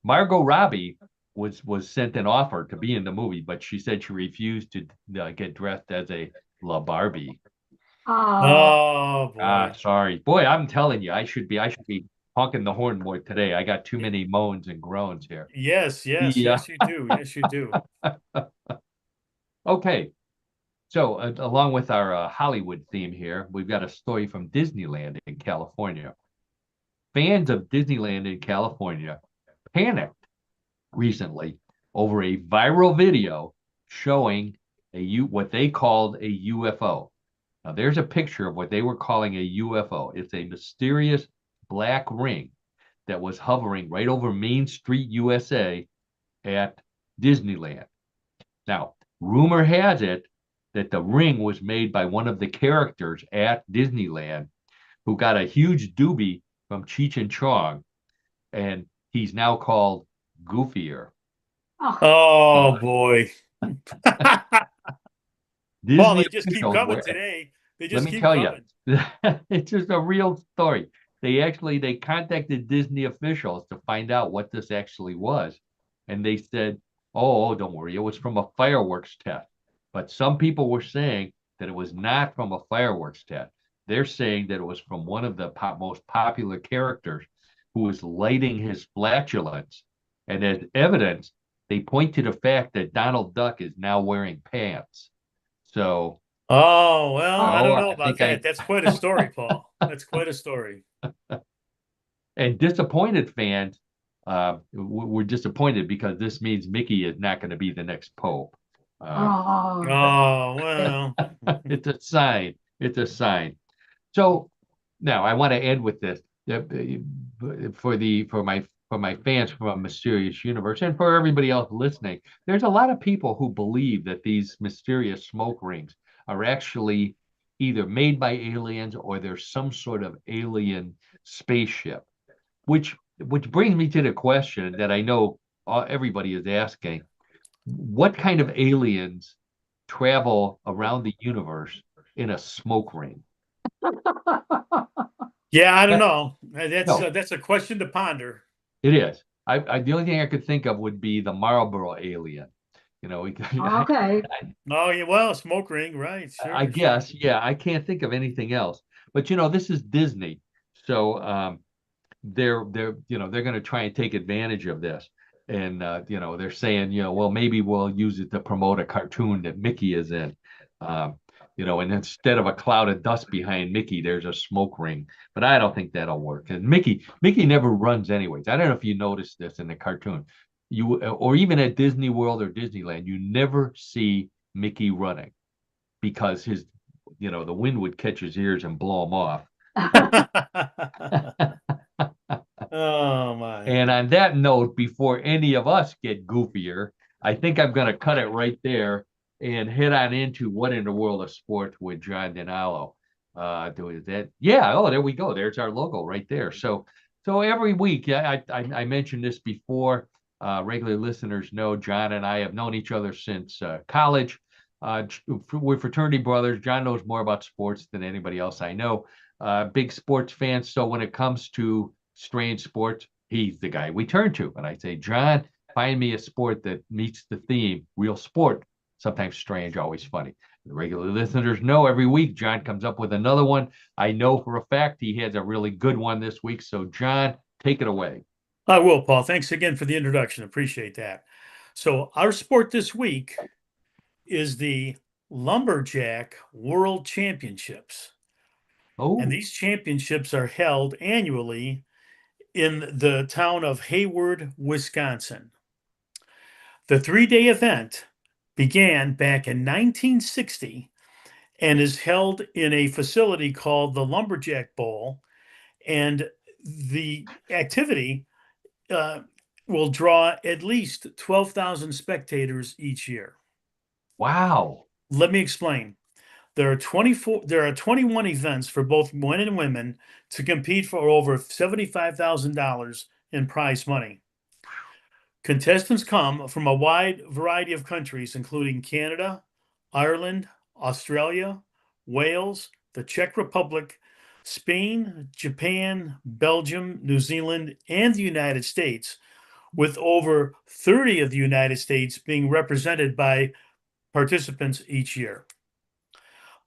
Margot Robbie was sent an offer to be in the movie, but she said she refused to get dressed as a La Barbie. oh, Oh boy. Sorry, boy. I'm telling you, I should be honking the horn more today. I got too many moans and groans here. Yes, yes, Yeah. yes, you do. Yes, you do. Okay. So, along with our Hollywood theme here, we've got a story from Disneyland in California. Fans of Disneyland in California panicked recently over a viral video showing what they called a UFO. Now, there's a picture of what they were calling a UFO. It's a mysterious black ring that was hovering right over Main Street, USA at Disneyland. Now, rumor has it that the ring was made by one of the characters at Disneyland who got a huge doobie from Cheech and Chong, and he's now called Goofier. oh, Oh Uh, boy. Paul, Disney they just keep officials coming were, today. They let just me keep tell you, coming. it's just a real story. they contacted Disney officials to find out what this actually was. And they said, oh, don't worry, it was from a fireworks test. But some people were saying that it was not from a fireworks test. They're saying that it was from one of the most popular characters who was lighting his flatulence. And as evidence, they point to the fact that Donald Duck is now wearing pants. So, Oh, well, I don't oh, know I about think that. That's quite a story, Paul. That's quite a story. and disappointed fans were disappointed because this means Mickey is not going to be the next Pope. Oh, Oh, well. It's a sign. It's a sign. So now I want to end with this for my fans from a mysterious universe and for everybody else listening. There's a lot of people who believe that these mysterious smoke rings are actually either made by aliens or there's some sort of alien spaceship, which brings me to the question that I know everybody is asking: what kind of aliens travel around the universe in a smoke ring? Yeah, I don't know. No, That's a question to ponder. it is. The only thing I could think of would be the Marlboro alien. okay. Oh, yeah, well, smoke ring, right? I Sure, sure. guess, yeah, I can't think of anything else. But this is Disney, so they're going to try and take advantage of this, and they're saying, well, maybe we'll use it to promote a cartoon that Mickey is in. Um, and instead of a cloud of dust behind Mickey, there's a smoke ring. But I don't think that'll work. And Mickey never runs anyways. I don't know if you noticed this in the cartoon. Or even at Disney World or Disneyland, you never see Mickey running because the wind would catch his ears and blow him off. Oh, my. And on that note, before any of us get goofier, I think I'm going to cut it right there and head on into what in the world of sports with John Denalo. Doing that? Yeah. Oh, there we go. There's our logo right there. So every week, I mentioned this before. Regular listeners know John and I have known each other since college. We're fraternity brothers. John knows more about sports than anybody else I know. Big sports fan. So when it comes to strange sports, he's the guy we turn to. And I say, John, find me a sport that meets the theme, real sport, sometimes strange, always funny. The regular listeners know every week John comes up with another one. I know for a fact he has a really good one this week. So, John, take it away. I will, Paul. Thanks again for the introduction. Appreciate that. So, our sport this week is the Lumberjack World Championships. Oh, And these championships are held annually in the town of Hayward, Wisconsin. The 3-day event began back in 1960 and is held in a facility called the Lumberjack Bowl. And the activity will draw at least 12,000 spectators each year. wow. Let me explain. There are 21 events for both men and women to compete for over $75,000 in prize money. Contestants come from a wide variety of countries, including Canada, Ireland, Australia, Wales, the Czech Republic, Spain, Japan, Belgium, New Zealand, and the United States, with over 30 of the United States being represented by participants each year.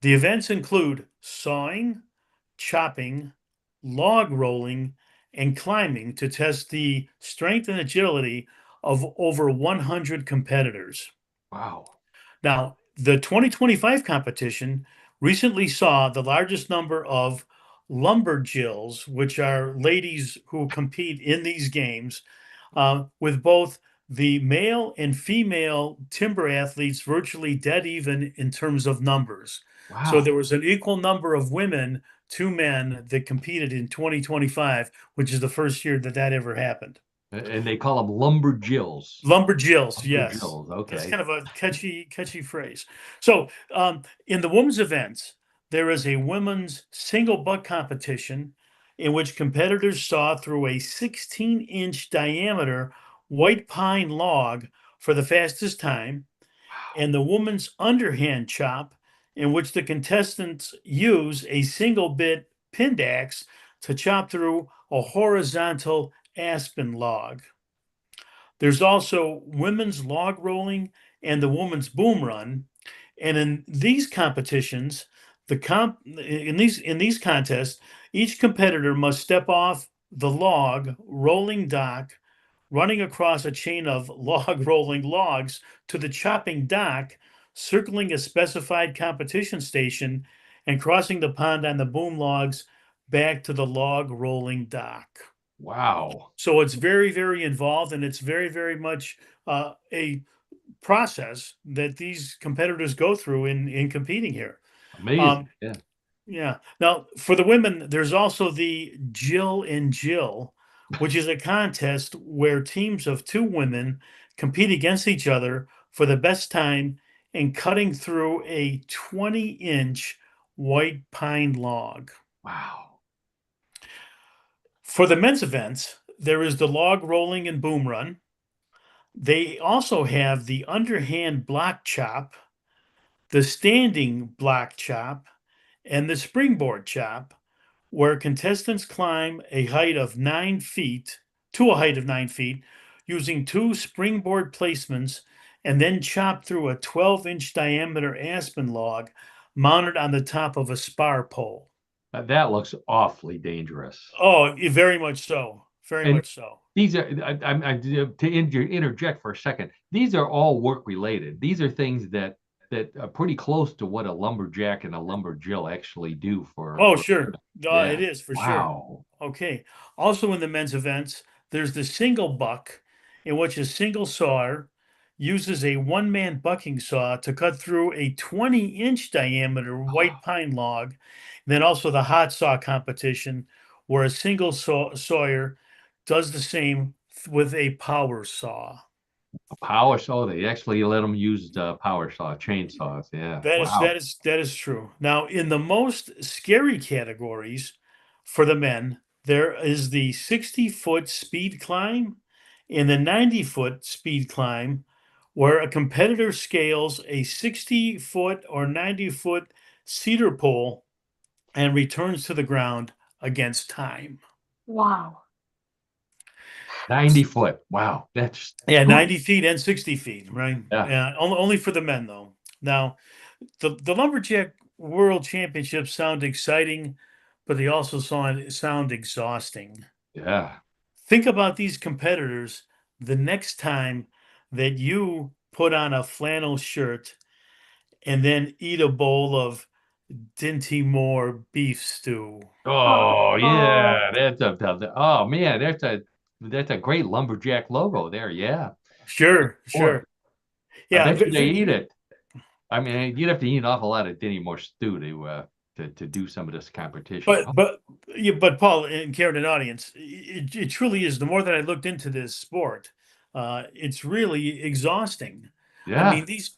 The events include sawing, chopping, log rolling, and climbing to test the strength and agility of over 100 competitors. Wow. Now, the 2025 competition recently saw the largest number of lumberjills, which are ladies who compete in these games, with both the male and female timber athletes virtually dead even in terms of numbers. So Wow. there was an equal number of women to men that competed in 2025, which is the first year that that ever happened. And they call them lumberjills. Lumberjills, yes. Lumberjills. That's Okay. kind of a catchy phrase. So, in the women's events, there is a women's single butt competition in which competitors saw through a 16-inch diameter white pine log for the fastest time, Wow. and the woman's underhand chop, in which the contestants use a single bit pinned axe to chop through a horizontal aspen log. There's also women's log rolling and the women's boom run. And in these competitions, in these contests, each competitor must step off the log rolling dock, running across a chain of log rolling logs to the chopping dock, circling a specified competition station, and crossing the pond on the boom logs back to the log rolling dock. Wow. So it's very, very involved, and it's very, very much a process that these competitors go through in competing here. Amazing. Um, Yeah. yeah. Now, for the women, there's also the Jill and Jill, which is a contest where teams of two women compete against each other for the best time in cutting through a 20-inch white pine log. Wow. For the men's events, there is the log rolling and boom run. They also have the underhand block chop, the standing block chop, and the springboard chop, where contestants climb a height of 9 feet to a height of 9 feet using two springboard placements and then chop through a 12-inch diameter aspen log mounted on the top of a spar pole. That looks awfully dangerous. Oh, very much so. Very And much so. these are, to interject for a second, these are all work related. These are things that are pretty close to what a lumberjack and a lumberjill actually do Oh, for sure. yeah. It is for sure. Wow. Okay. Also in the men's events, there's the single buck, in which a single sawyer uses a one-man bucking saw to cut through a 20-inch diameter white pine log. And then also the hot saw competition, where a single sawyer does the same with a power saw. A power saw. They actually let them use power saw, chainsaws. Yeah. Wow. That is true. Now, in the most scary categories for the men, there is the 60-foot speed climb and the 90-foot speed climb, where a competitor scales a 60-foot or 90-foot cedar pole and returns to the ground against time. Wow. 90 foot. Wow. That's Yeah, 90 feet and 60 feet, right? yeah. Yeah, only for the men, though. Now, the Lumberjack World Championships sound exciting, but they also sound exhausting. Yeah. Think about these competitors the next time that you put on a flannel shirt and then eat a bowl of Dinty Moore beef stew. Oh Oh, yeah. Oh man, that's a great lumberjack logo there. Yeah. Sure, Boy, sure. I Yeah, bet you they eat it. I mean, you'd have to eat an awful lot of Denny Moore stew to do some of this competition. but but yeah, but Paul and Karen, and audience, it truly is. The more that I looked into this sport, it's really exhausting. I Yeah, mean, these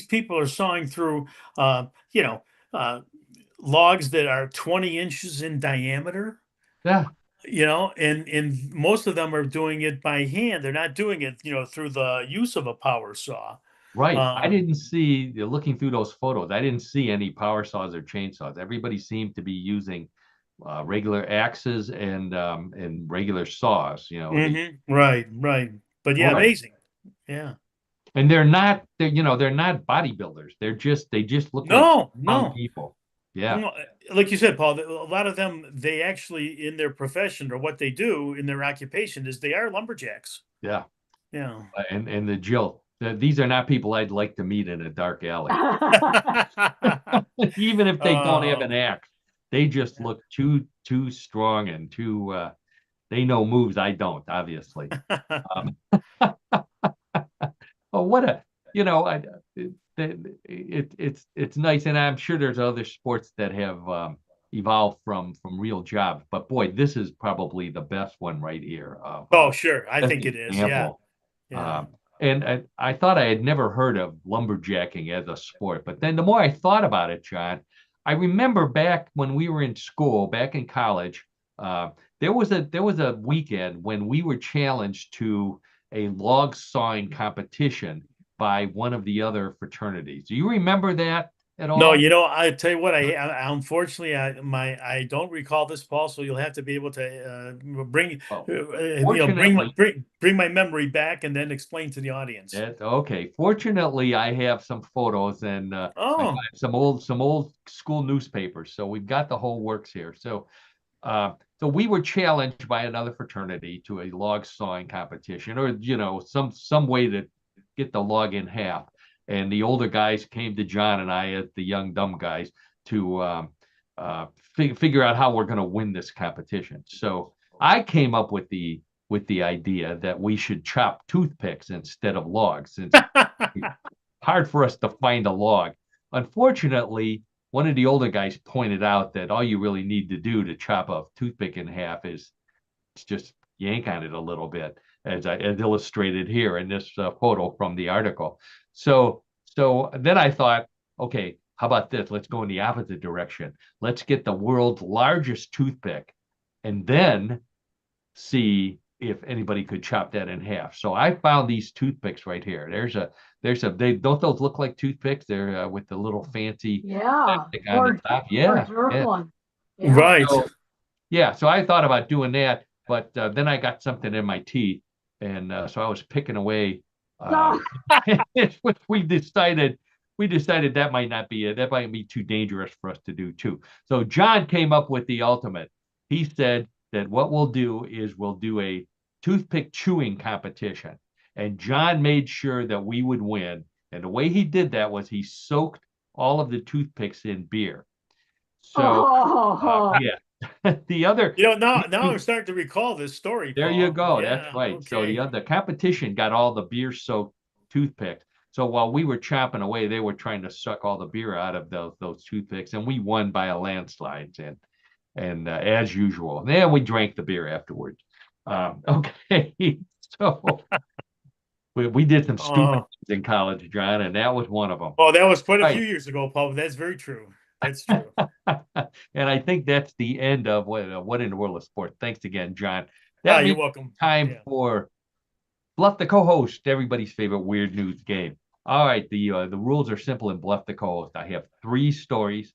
people are sawing through, uh, you know, uh, logs that are 20 inches in diameter. yeah, And most of them are doing it by hand. They're not doing it, through the use of a power saw. right. I Um, didn't see, looking through those photos, I didn't see any power saws or chainsaws. Everybody seemed to be using regular axes and regular saws. right, right. But yeah, Boy, amazing. Yeah. and they're not bodybuilders. They just look like No, strong no. people. Yeah, No, like you said, Paul, a lot of them, they actually, in their profession or what they do in their occupation, is they are lumberjacks. yeah. Yeah. And the Jill, these are not people I'd like to meet in a dark alley. Even if they don't have an Oh, axe, they just look too strong and too they know moves I don't, obviously. Um, oh, what a it's nice, and I'm sure there's other sports that have evolved from real jobs, but boy, this is probably the best one right here. oh, sure. I Best think it is. Yeah. example. Yeah. Um, and I thought I had never heard of lumberjacking as a sport, but then the more I thought about it, John, I remember back when we were in school, back in college, there was a weekend when we were challenged to a log sawing competition by one of the other fraternities. Do you remember that? at No, all? I tell you what, unfortunately, I don't recall this, Paul. So you'll have to be able to bring, Oh, bring fortunately, bring my memory back and then explain to the audience. that's okay. Fortunately, I have some photos and I got Oh, some old school newspapers. So we've got the whole works here. So we were challenged by another fraternity to a log sawing competition, or some way to get the log in half. And the older guys came to John and I, as the young dumb guys, to figure out how we're going to win this competition. So I came up with the idea that we should chop toothpicks instead of logs, since it's hard for us to find a log. Unfortunately, one of the older guys pointed out that all you really need to do to chop a toothpick in half is just yank on it a little bit, as illustrated here in this photo from the article. So then I thought, okay, how about this? Let's go in the opposite direction. Let's get the world's largest toothpick, and then see if anybody could chop that in half. So I found these toothpicks right here. They don't those look like toothpicks? They're with the little fancy Yeah. plastic on the top. Yeah, yeah. One. Yeah. right. So yeah, so I thought about doing that, but then I got something in my teeth, and so I was picking away. Ah, Which we decided that might not be it. That might be too dangerous for us to do too. So John came up with the ultimate. He said that what we'll do is we'll do a toothpick chewing competition, and John made sure that we would win. And the way he did that was he soaked all of the toothpicks in beer. So oh, yeah, the other Now I'm starting to recall this story, there you Paul. go. That's Yeah. right. So Okay. the competition got all the beer soaked toothpicks. So while we were chopping away, they were trying to suck all the beer out of those toothpicks, and we won by a landslide. And as usual, then we drank the beer afterwards. Okay, so we did some stupid Uh, things in college, John, and that was one of them. oh, that was quite a few Right. years ago, Paul. But that's very true. That's true. And I think that's the end of what in the world of sport. Thanks again, John. Ah, That you're means welcome. time Yeah. for Bluff the co-host, everybody's favorite weird news game. All right, the rules are simple in Bluff the co-host. I have three stories,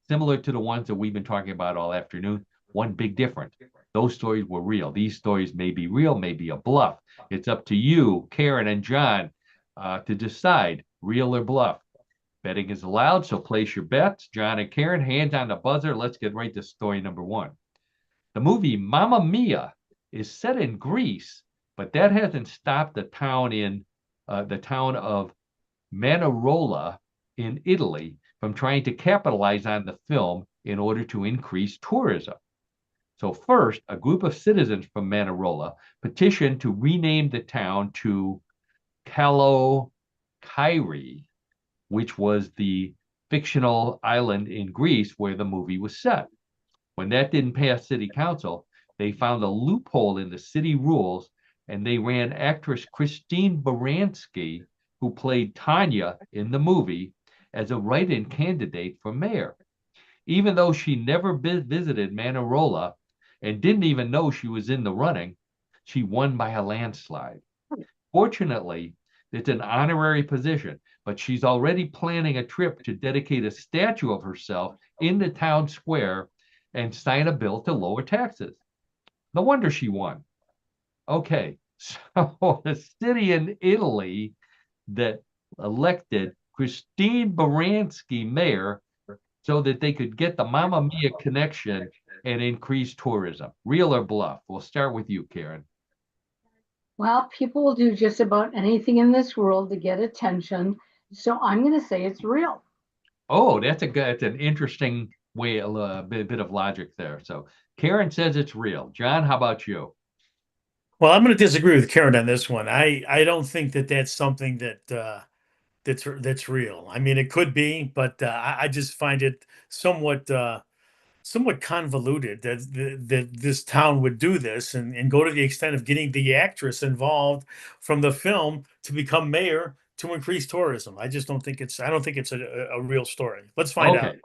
similar to the ones that we've been talking about all afternoon. One big difference: those stories were real. These stories may be real, may be a bluff. It's up to you, Karen and John, to decide real or bluff. Betting is allowed, so place your bets. John and Karen, hands on the buzzer. Let's get right to story number one. The movie Mamma Mia is set in Greece, but that hasn't stopped the town of Manarola in Italy from trying to capitalize on the film in order to increase tourism. So first, a group of citizens from Manarola petitioned to rename the town to Kalokiri, which was the fictional island in Greece where the movie was set. When that didn't pass city council, they found a loophole in the city rules, and they ran actress Christine Baranski, who played Tanya in the movie, as a write-in candidate for mayor. Even though she never visited Manarola and didn't even know she was in the running, she won by a landslide. Fortunately, it's an honorary position, but she's already planning a trip to dedicate a statue of herself in the town square and sign a bill to lower taxes. No wonder she won. Okay, so the city in Italy that elected Christine Baranski mayor so that they could get the Mamma Mia connection and increase tourism. Real or bluff? We'll start with you, Karen. well, people will do just about anything in this world to get attention. So I'm going to say it's real. Oh, that's an interesting way, a bit of logic there. So Karen says it's real. John, how about you? Well, I'm going to disagree with Karen on this one. I don't think that that's something that's real. I mean, it could be, but I just find it somewhat convoluted that this town would do this and go to the extent of getting the actress involved from the film to become mayor to increase tourism. I don't think it's a real story. Let's find Okay. out.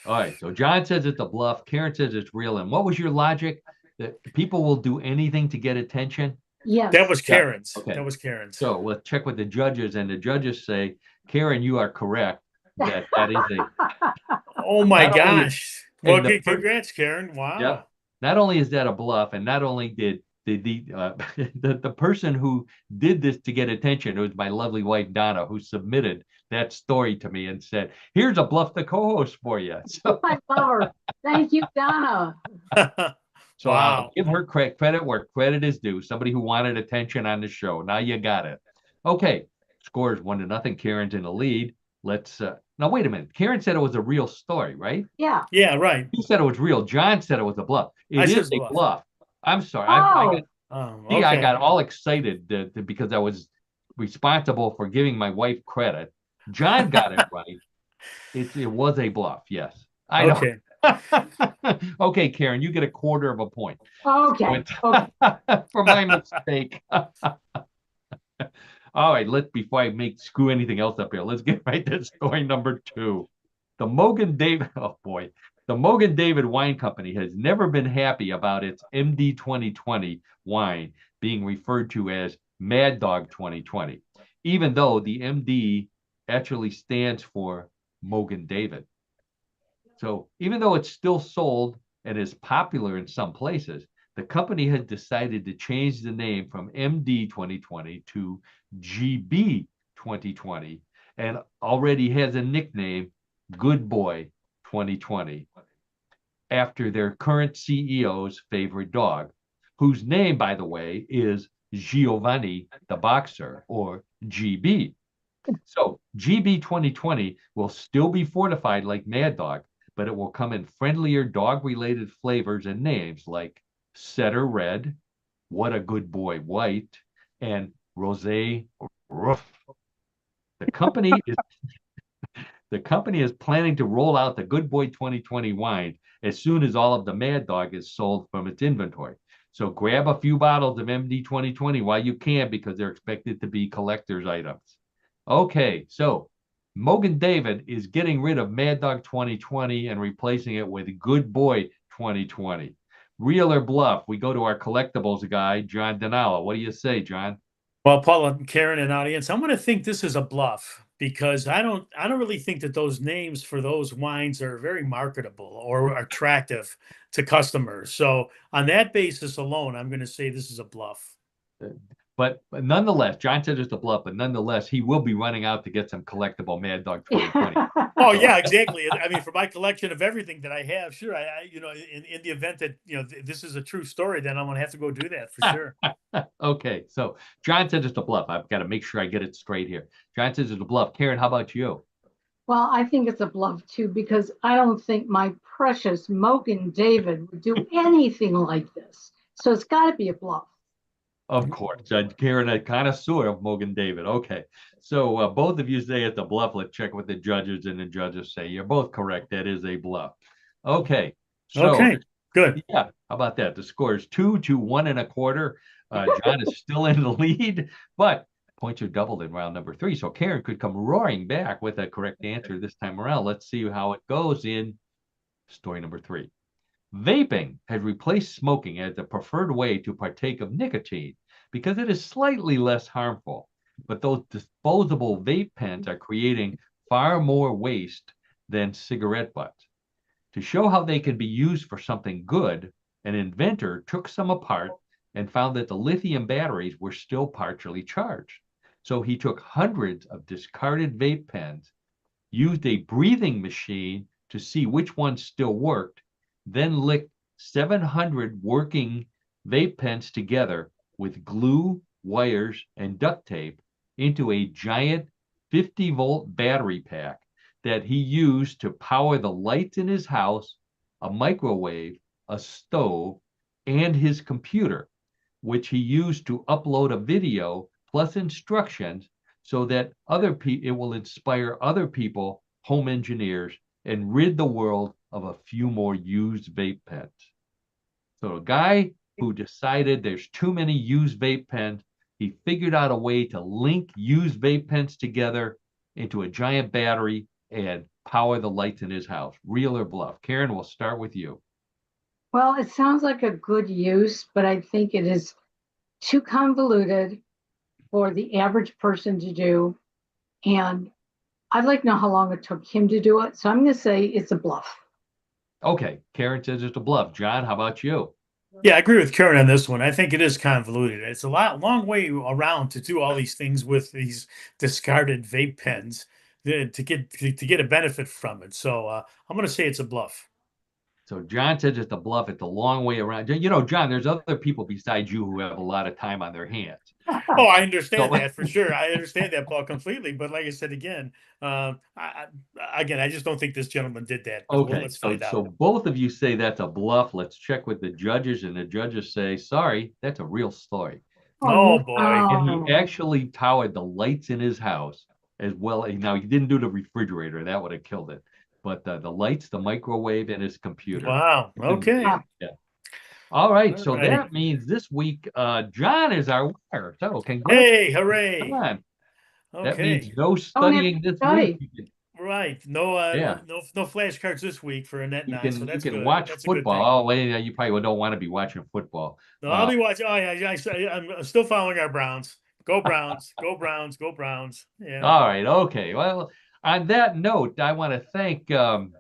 All right. So John says it's a bluff. Karen says it's real. And what was your logic? That people will do anything to get attention? Yes. That was Yeah. Karen's. Okay. That was Karen's. So let's check with the judges, and the judges say, Karen, you are correct. that is a Oh my not only gosh. Well, and the congrats, Karen. Yep. Wow. Not only is that a bluff, and not only did the person who did this to get attention, it was my lovely wife Donna, who submitted that story to me and said, "Here's a bluff the co-host for you." So, I love her. Thank you, Donna. so I'll Wow. give her credit where credit is due. Somebody who wanted attention on the show. Now you got it. Okay, scores 1-0. Karen's in the lead. Let's now wait a minute. Karen said it was a real story, right? Yeah. Yeah, right. You said it was real. John said it was a bluff. I It said is a bluff. bluff. I'm sorry. Oh, I Okay. got all excited because I was responsible for giving my wife credit. John got it right. It was a bluff. Yes, I know. Okay. Okay, Karen, you get a quarter of a point okay. Okay. for my mistake. All right, before I screw anything else up here, let's get right to story number 2. The Mogan David, oh boy, the Mogan David Wine Company has never been happy about its MD 2020 wine being referred to as Mad Dog 2020, even though the MD actually stands for Mogan David. So even though it's still sold and is popular in some places, the company has decided to change the name from MD 2020 to GB 2020 and already has a nickname, Good Boy 2020, after their current CEO's favorite dog, whose name, by the way, is Giovanni the Boxer, or GB. So GB 2020 will still be fortified like Mad Dog, but it will come in friendlier dog-related flavors and names like Setter Red, What a Good Boy White, and Rosé Roof. The company is the company is planning to roll out the Good Boy 2020 wine as soon as all of the Mad Dog is sold from its inventory. So grab a few bottles of MD 2020 while you can, because they're expected to be collector's items. Okay, so Mogan David is getting rid of Mad Dog 2020 and replacing it with Good Boy 2020. Real or bluff? We go to our collectibles guy, John Denala. What do you say, John? Well, Paula, Karen, and audience, I'm going to think this is a bluff because I don't really think that those names for those wines are very marketable or attractive to customers. So on that basis alone, I'm going to say this is a bluff. But nonetheless, John said it's a bluff, but nonetheless, he will be running out to get some collectible Mad Dog 2020. Oh yeah, exactly. I mean, for my collection of everything that I have, sure. In the event that this is a true story, then I'm gonna have to go do that for sure. Okay, so John says it's a bluff. I've got to make sure I get it straight here. John says it's a bluff. Karen, how about you? Well, I think it's a bluff too, because I don't think my precious Mogan David would do anything like this. So it's got to be a bluff. Of course, Karen, a connoisseur of Mogan David. Okay, so both of you say it's a bluff. Let's check with the judges, and the judges say you're both correct. That is a bluff. Okay, so Okay, good. yeah, how about that? The score is 2 to 1.25. John is still in the lead, but points are doubled in round number 3. So Karen could come roaring back with a correct answer this time around. Let's see how it goes in story number 3. Vaping has replaced smoking as the preferred way to partake of nicotine because it is slightly less harmful. But those disposable vape pens are creating far more waste than cigarette butts. To show how they can be used for something good, an inventor took some apart and found that the lithium batteries were still partially charged. So he took hundreds of discarded vape pens, used a breathing machine to see which ones still worked, then licked 700 working vape pens together with glue, wires, and duct tape into a giant 50-volt battery pack that he used to power the lights in his house, a microwave, a stove, and his computer, which he used to upload a video plus instructions so that it will inspire other people, home engineers, and rid the world of a few more used vape pens. So a guy who decided there's too many used vape pens, he figured out a way to link used vape pens together into a giant battery and power the lights in his house. Real or bluff? Karen, we'll start with you. Well, it sounds like a good use, but I think it is too convoluted for the average person to do. And I'd like to know how long it took him to do it. So I'm going to say it's a bluff. Okay, Karen says it's a bluff. John, how about you? Yeah, I agree with Karen on this one. I think it is convoluted. It's a long way around to do all these things with these discarded vape pens to get a benefit from it. So I'm going to say it's a bluff. So John says it's a bluff. It's a long way around. You know, John, there's other people besides you who have a lot of time on their hands. Oh, I understand So- that for sure. I understand that, Paul, completely. But like I said again, I just don't think this gentleman did that. But Okay, let's so find out. so both of you say that's a bluff. Let's check with the judges, and the judges say, sorry, that's a real story. Oh boy. And he actually towered the lights in his house as well. Now he didn't do the refrigerator, that would have killed it. But the lights, the microwave, and his computer. Wow. Okay. Yeah. All right, so Alrighty. that means this week, John is our winner. So Hey, congratulations, hooray. John. That Okay. means no Don't have studying to this study. week. Right. No, Yeah. no flashcards this week for Annette and You I. So can that's you can good. watch That's a good football. thing. Oh, well, you probably don't want to be watching football. No, I'll be watching. Oh, yeah, I'm still following our Browns. Go Browns. Go Browns. Go Browns. Yeah. All right, okay. Well, on that note, I want to thank who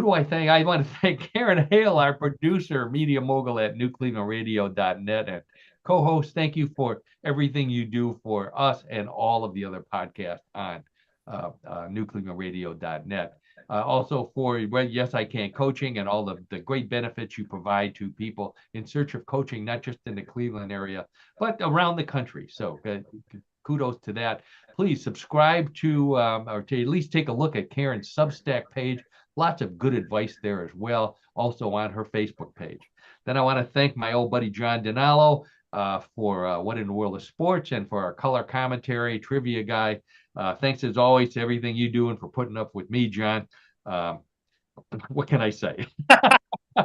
do I thank? I want to thank Karen Hale, our producer, media mogul at newclevelandradio.net, and co-host. Thank you for everything you do for us and all of the other podcasts on newclevelandradio.net. Also for Yes I Can Coaching and all the great benefits you provide to people in search of coaching, not just in the Cleveland area, but around the country. So kudos to that. Please subscribe to, or to at least take a look at Karen's Substack page. Lots of good advice there as well, also on her Facebook page. Then I want to thank my old buddy John Dinalo for What in the World of Sports and for our color commentary, trivia guy. Thanks as always to everything you do and for putting up with me, John. What can I say?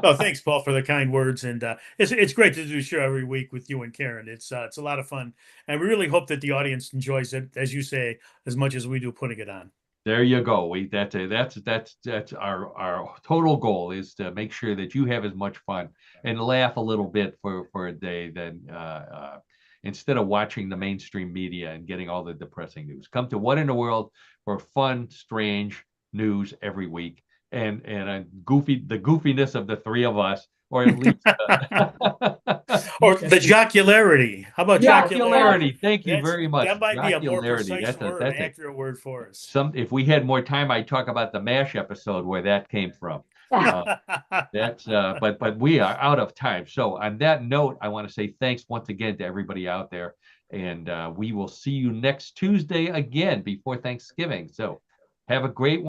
Oh, thanks, Paul, for the kind words, and it's great to do the show every week with you and Karen. It's a lot of fun, and we really hope that the audience enjoys it, as you say, as much as we do putting it on. There you go. That's our total goal is to make sure that you have as much fun and laugh a little bit for a day than instead of watching the mainstream media and getting all the depressing news. Come to What in the World for fun, strange news every week and the goofiness of the three of us, or at least Or the jocularity. How about jocularity? jocularity. Thank you very much. That might be a more Jocularity. precise word, That's accurate word for us. if we had more time, I'd talk about the MASH episode where that came from. But we are out of time. So on that note, I want to say thanks once again to everybody out there, and we will see you next Tuesday again before Thanksgiving. So have a great one.